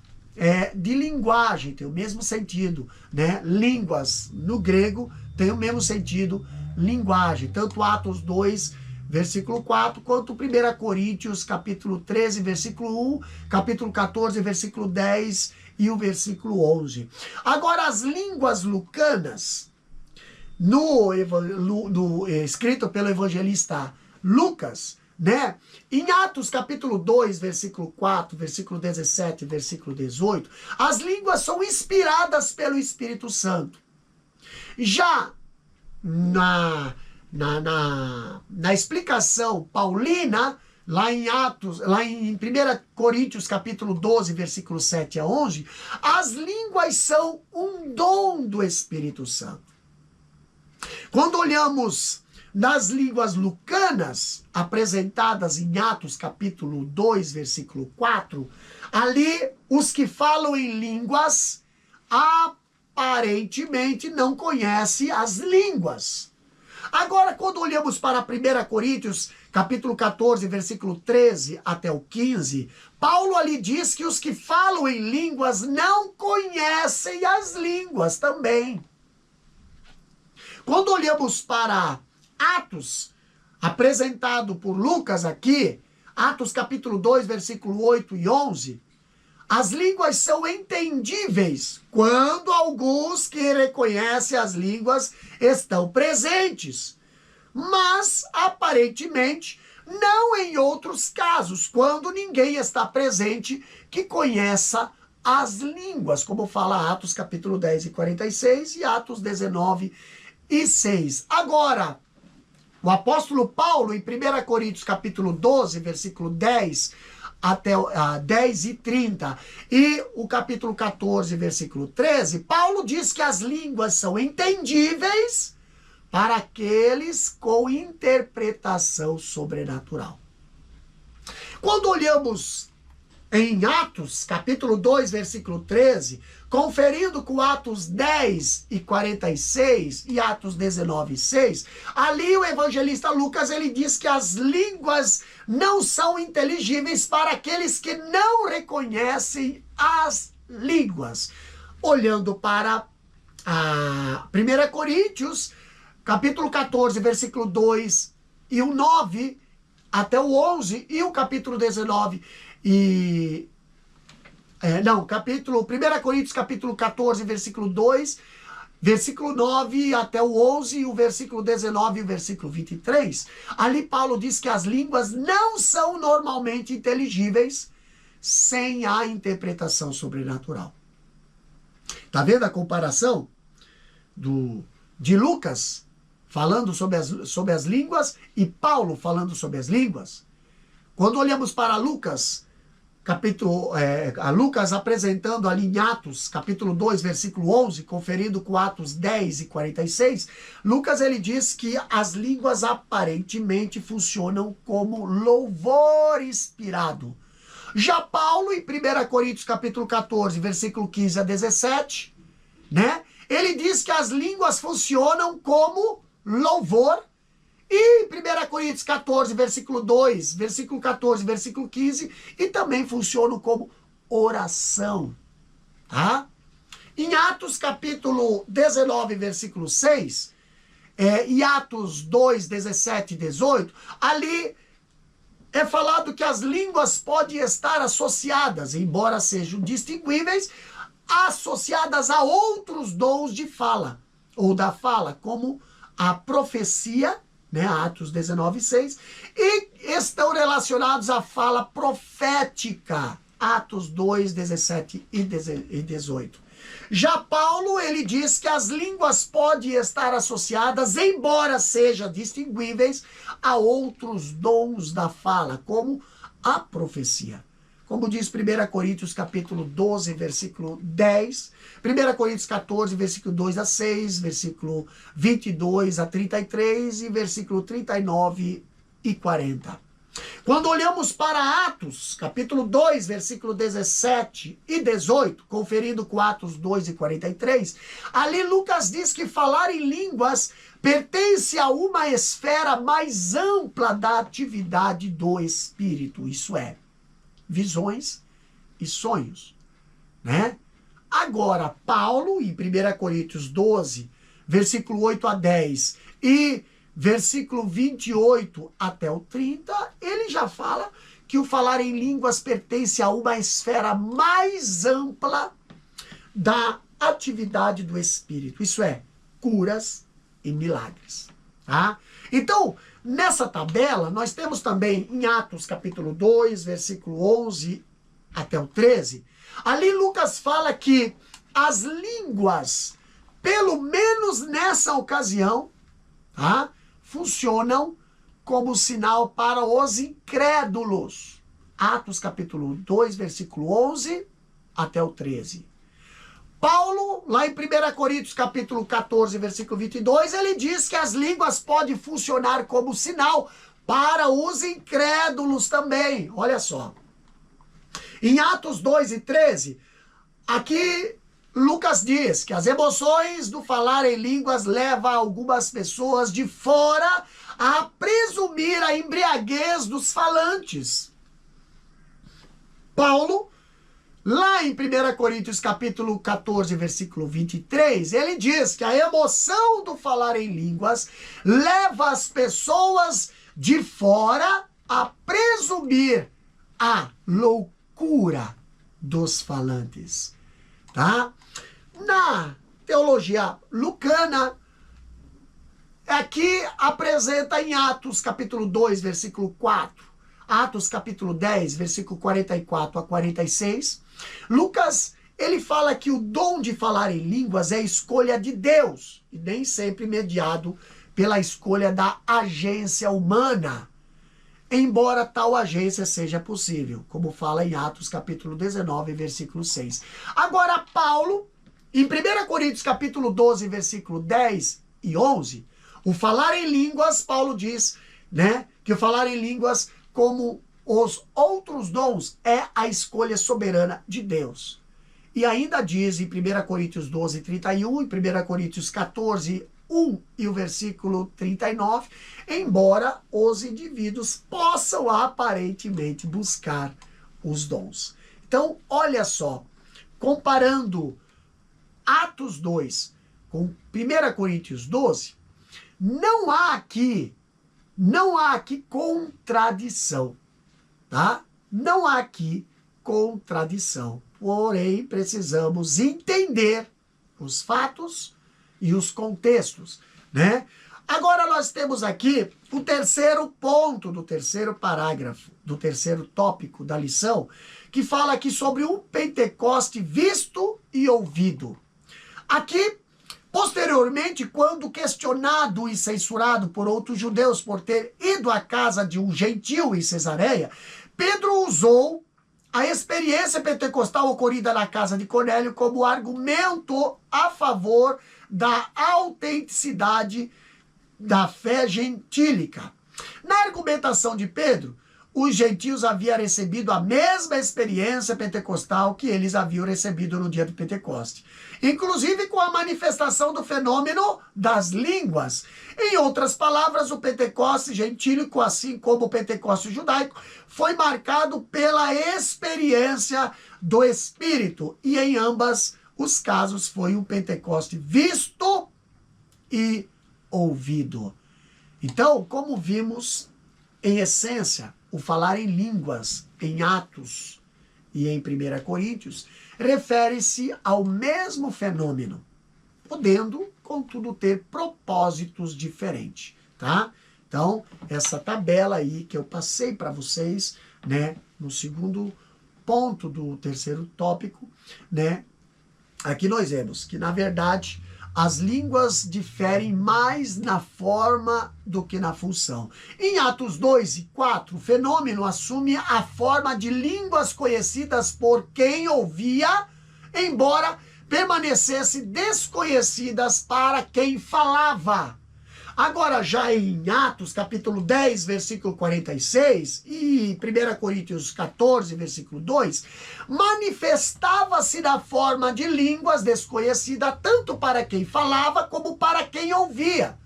de linguagem, tem o mesmo sentido, né? Línguas no grego tem o mesmo sentido, linguagem, tanto Atos 2, versículo 4, quanto 1 Coríntios, capítulo 13, versículo 1, capítulo 14, versículo 10 e o versículo 11. Agora, as línguas lucanas, escrito pelo evangelista Lucas, né? Em Atos, capítulo 2, versículo 4, versículo 17, versículo 18, as línguas são inspiradas pelo Espírito Santo. Já na explicação paulina, lá em Atos, lá em 1 Coríntios, capítulo 12, versículo 7 a 11, as línguas são um dom do Espírito Santo. Quando olhamos nas línguas lucanas, apresentadas em Atos, capítulo 2, versículo 4, ali os que falam em línguas aparentemente não conhecem as línguas. Agora, quando olhamos para 1 Coríntios, capítulo 14, versículo 13 até o 15, Paulo ali diz que os que falam em línguas não conhecem as línguas também. Quando olhamos para Atos, apresentado por Lucas aqui, Atos capítulo 2, versículo 8 e 11, as línguas são entendíveis quando alguns que reconhecem as línguas estão presentes, mas aparentemente não em outros casos, quando ninguém está presente que conheça as línguas, como fala Atos capítulo 10 e 46 e Atos 19 e 6. Agora, o apóstolo Paulo, em 1 Coríntios capítulo 12, versículo 10 até 10 e 30, e o capítulo 14, versículo 13, Paulo diz que as línguas são entendíveis para aqueles com interpretação sobrenatural. Quando olhamos em Atos, capítulo 2, versículo 13, conferindo com Atos 10 e 46 e Atos 19 e 6, ali o evangelista Lucas, ele diz que as línguas não são inteligíveis para aqueles que não reconhecem as línguas. Olhando para 1 Coríntios, capítulo 14, versículo 2 e o 9 até o 11 e o capítulo 19 1 Coríntios capítulo 14, versículo 2, versículo 9 até o 11 e o versículo 19 e o versículo 23, ali Paulo diz que as línguas não são normalmente inteligíveis sem a interpretação sobrenatural. Tá vendo a comparação de Lucas falando sobre as línguas e Paulo falando sobre as línguas? Quando olhamos para Lucas, Lucas apresentando ali em Atos, capítulo 2, versículo 11, conferindo com Atos 10 e 46, Lucas ele diz que as línguas aparentemente funcionam como louvor inspirado. Já Paulo, em 1 Coríntios capítulo 14, versículo 15 a 17, né? Ele diz que as línguas funcionam como louvor. E 1 Coríntios 14, versículo 2, versículo 14, versículo 15, e também funcionam como oração, tá? Em Atos capítulo 19, versículo 6, e Atos 2, 17 e 18, ali é falado que as línguas podem estar associadas, embora sejam distinguíveis, associadas a outros dons de fala, ou da fala, como a profecia, né, Atos 19, 6, e estão relacionados à fala profética, Atos 2, 17 e 18. Já Paulo, ele diz que as línguas podem estar associadas, embora sejam distinguíveis, a outros dons da fala, como a profecia. Como diz 1 Coríntios capítulo 12, versículo 10, 1 Coríntios 14, versículo 2 a 6, versículo 22 a 33 e versículo 39 e 40. Quando olhamos para Atos, capítulo 2, versículo 17 e 18, conferindo com Atos 2 e 43, ali Lucas diz que falar em línguas pertence a uma esfera mais ampla da atividade do Espírito, isso é, visões e sonhos, né? Agora, Paulo, em 1 Coríntios 12, versículo 8 a 10 e versículo 28 até o 30, ele já fala que o falar em línguas pertence a uma esfera mais ampla da atividade do Espírito, isso é, curas e milagres, tá? Então, nessa tabela, nós temos também em Atos capítulo 2, versículo 11 até o 13, ali Lucas fala que as línguas, pelo menos nessa ocasião, tá, funcionam como sinal para os incrédulos. Atos capítulo 2, versículo 11 até o 13. Paulo, lá em 1 Coríntios capítulo 14, versículo 22, ele diz que as línguas podem funcionar como sinal para os incrédulos também. Olha só. Em Atos 2 e 13, aqui Lucas diz que as emoções do falar em línguas levam algumas pessoas de fora a presumir a embriaguez dos falantes. Paulo, lá em 1 Coríntios capítulo 14, versículo 23, ele diz que a emoção do falar em línguas leva as pessoas de fora a presumir a loucura dos falantes, tá? Na teologia lucana, aqui apresenta em Atos capítulo 2, versículo 4, Atos capítulo 10, versículo 44 a 46, Lucas, ele fala que o dom de falar em línguas é escolha de Deus, e nem sempre mediado pela escolha da agência humana, embora tal agência seja possível, como fala em Atos capítulo 19, versículo 6. Agora, Paulo, em 1 Coríntios capítulo 12, versículo 10 e 11, o falar em línguas, Paulo diz, né, que o falar em línguas, como os outros dons, é a escolha soberana de Deus. E ainda diz em 1 Coríntios 12, 31, em 1 Coríntios 14, 1 e o versículo 39, embora os indivíduos possam aparentemente buscar os dons. Então, olha só, comparando Atos 2 com 1 Coríntios 12, não há aqui contradição, tá? Não há aqui contradição. Porém, precisamos entender os fatos e os contextos, né? Agora nós temos aqui o terceiro ponto do terceiro parágrafo, do terceiro tópico da lição, que fala aqui sobre um Pentecoste visto e ouvido. Aqui, posteriormente, quando questionado e censurado por outros judeus por ter ido à casa de um gentil em Cesareia, Pedro usou a experiência pentecostal ocorrida na casa de Cornélio como argumento a favor da autenticidade da fé gentílica. Na argumentação de Pedro, os gentios haviam recebido a mesma experiência pentecostal que eles haviam recebido no dia do Pentecoste, inclusive com a manifestação do fenômeno das línguas. Em outras palavras, o Pentecoste gentílico, assim como o Pentecoste judaico, foi marcado pela experiência do Espírito, e em ambas os casos foi um Pentecoste visto e ouvido. Então, como vimos, em essência, o falar em línguas em Atos e em 1 Coríntios refere-se ao mesmo fenômeno, podendo, contudo, ter propósitos diferentes, tá? Então, essa tabela aí que eu passei para vocês, né, no segundo ponto do terceiro tópico, né, aqui nós vemos que, na verdade, as línguas diferem mais na forma do que na função. Em Atos 2 e 4, o fenômeno assume a forma de línguas conhecidas por quem ouvia, embora permanecessem desconhecidas para quem falava. Agora, já em Atos, capítulo 10, versículo 46, e 1 Coríntios 14, versículo 2, manifestava-se na forma de línguas desconhecida tanto para quem falava como para quem ouvia.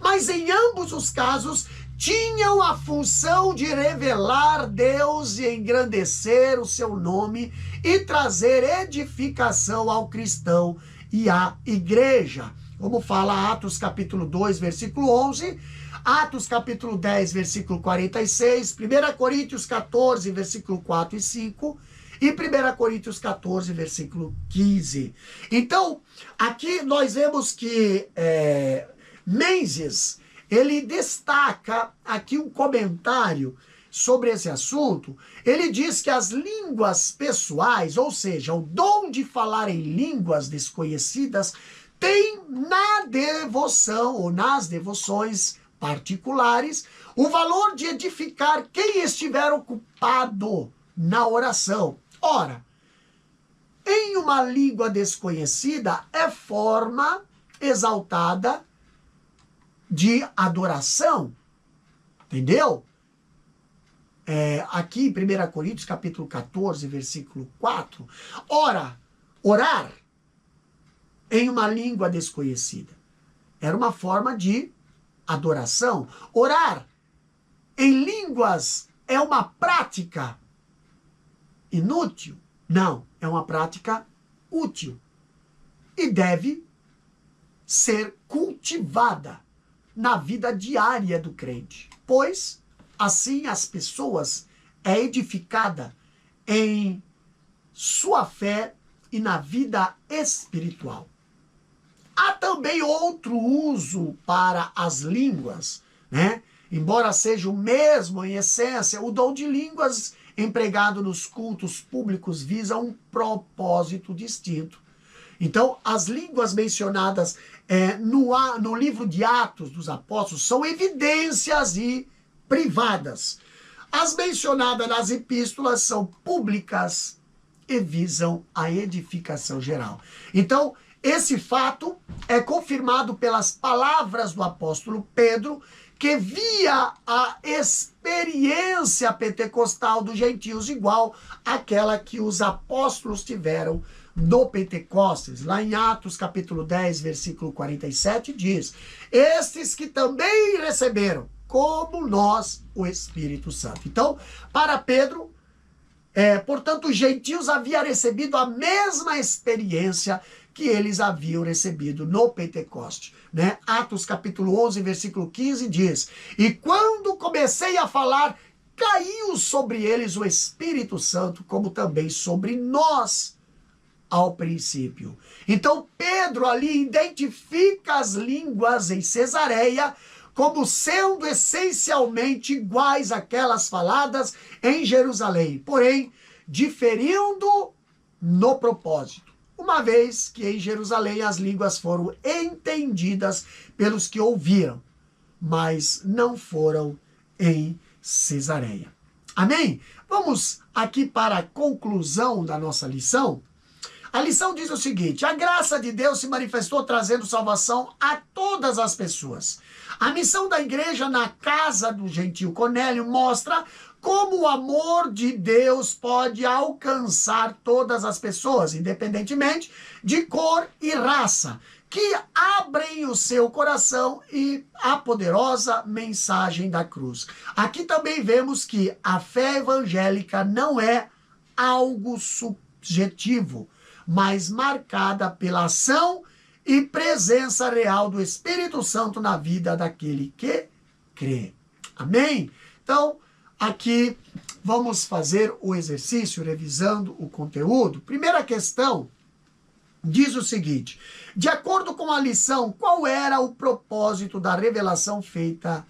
Mas em ambos os casos, tinham a função de revelar Deus e engrandecer o seu nome e trazer edificação ao cristão e à igreja. Como fala Atos capítulo 2, versículo 11, Atos capítulo 10, versículo 46, 1 Coríntios 14, versículo 4 e 5, e 1 Coríntios 14, versículo 15. Então, aqui nós vemos que Menzies, ele destaca aqui um comentário sobre esse assunto. Ele diz que as línguas pessoais, ou seja, o dom de falar em línguas desconhecidas, tem na devoção ou nas devoções particulares o valor de edificar quem estiver ocupado na oração. Ora, em uma língua desconhecida é forma exaltada de adoração, entendeu? Aqui em 1 Coríntios capítulo 14, versículo 4, ora, orar em uma língua desconhecida era uma forma de adoração? Orar em línguas é uma prática inútil? Não, é uma prática útil e deve ser cultivada na vida diária do crente, pois assim as pessoas é edificada em sua fé e na vida espiritual. Há também outro uso para as línguas, né? Embora seja o mesmo em essência, o dom de línguas empregado nos cultos públicos visa um propósito distinto. Então, as línguas mencionadas no livro de Atos dos Apóstolos são evidências e privadas. As mencionadas nas epístolas são públicas e visam a edificação geral. Então, esse fato é confirmado pelas palavras do apóstolo Pedro, que via a experiência pentecostal dos gentios igual àquela que os apóstolos tiveram no Pentecostes. Lá em Atos capítulo 10, versículo 47, diz: estes que também receberam, como nós, o Espírito Santo. Então, para Pedro, portanto, os gentios haviam recebido a mesma experiência que eles haviam recebido no Pentecoste, né? Atos capítulo 11, versículo 15 diz: e quando comecei a falar, caiu sobre eles o Espírito Santo, como também sobre nós ao princípio. Então Pedro ali identifica as línguas em Cesareia como sendo essencialmente iguais àquelas faladas em Jerusalém, porém diferindo no propósito, uma vez que em Jerusalém as línguas foram entendidas pelos que ouviram, mas não foram em Cesareia. Amém? Vamos aqui para a conclusão da nossa lição. A lição diz o seguinte: a graça de Deus se manifestou trazendo salvação a todas as pessoas. A missão da igreja na casa do gentio Cornélio mostra como o amor de Deus pode alcançar todas as pessoas, independentemente de cor e raça, que abrem o seu coração e a poderosa mensagem da cruz. Aqui também vemos que a fé evangélica não é algo subjetivo, mas marcada pela ação e presença real do Espírito Santo na vida daquele que crê. Amém? Então, aqui vamos fazer o exercício revisando o conteúdo. Primeira questão diz o seguinte: de acordo com a lição, qual era o propósito da revelação feita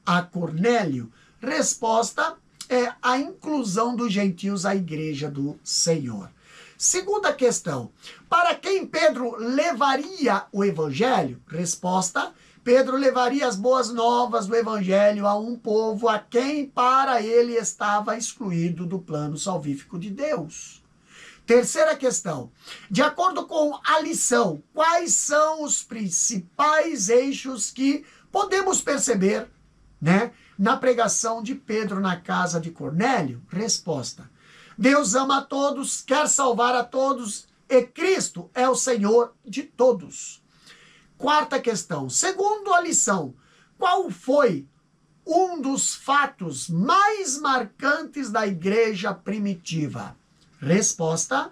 a Cornélio? Resposta é a inclusão dos gentios à igreja do Senhor. Segunda questão: para quem Pedro levaria o evangelho? Resposta: Pedro levaria as boas novas do evangelho a um povo a quem para ele estava excluído do plano salvífico de Deus. Terceira questão: de acordo com a lição, quais são os principais eixos que podemos perceber, né, na pregação de Pedro na casa de Cornélio? Resposta: Deus ama a todos, quer salvar a todos, e Cristo é o Senhor de todos. Quarta questão: segundo a lição, qual foi um dos fatos mais marcantes da igreja primitiva? Resposta: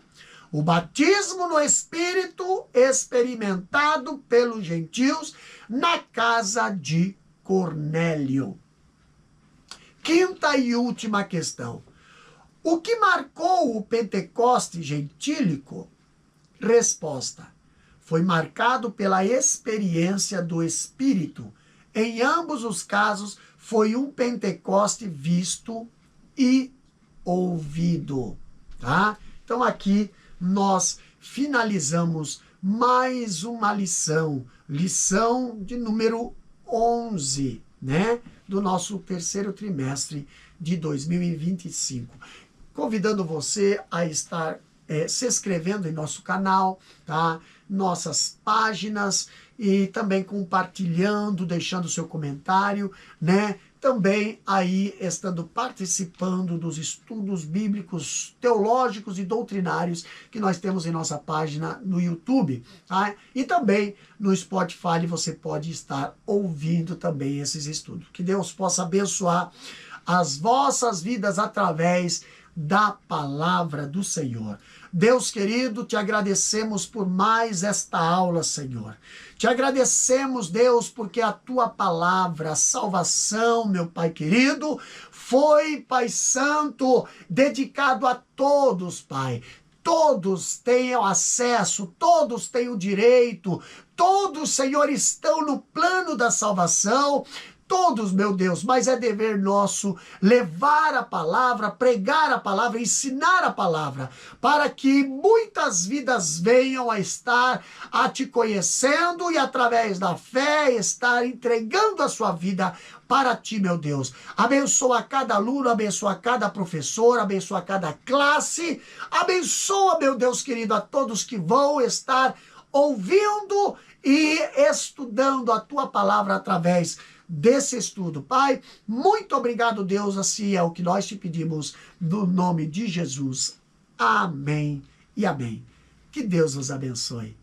o batismo no Espírito experimentado pelos gentios na casa de Cornélio. Quinta e última questão: o que marcou o Pentecoste gentílico? Resposta: foi marcado pela experiência do Espírito. Em ambos os casos, foi um Pentecoste visto e ouvido. Tá? Então aqui nós finalizamos mais uma lição de número 11, né? Do nosso terceiro trimestre de 2025. Convidando você a estar se inscrevendo em nosso canal, tá? Nossas páginas, e também compartilhando, deixando seu comentário, né? também aí estando participando dos estudos bíblicos, teológicos e doutrinários que nós temos em nossa página no YouTube, tá? E também no Spotify você pode estar ouvindo também esses estudos. Que Deus possa abençoar as vossas vidas através da palavra do Senhor. Deus querido, te agradecemos por mais esta aula, Senhor. Te agradecemos, Deus, porque a tua palavra, a salvação, meu Pai querido, foi, Pai Santo, dedicado a todos, Pai. Todos têm acesso, todos têm o direito, todos, Senhor, estão no plano da salvação. Todos, meu Deus, mas é dever nosso levar a palavra, pregar a palavra, ensinar a palavra, para que muitas vidas venham a estar a te conhecendo e através da fé estar entregando a sua vida para ti, meu Deus. Abençoa cada aluno, abençoa cada professor, abençoa cada classe, abençoa, meu Deus querido, a todos que vão estar ouvindo e estudando a tua palavra através desse estudo. Pai, muito obrigado, Deus, assim é o que nós te pedimos, no nome de Jesus. Amém e amém. Que Deus nos abençoe.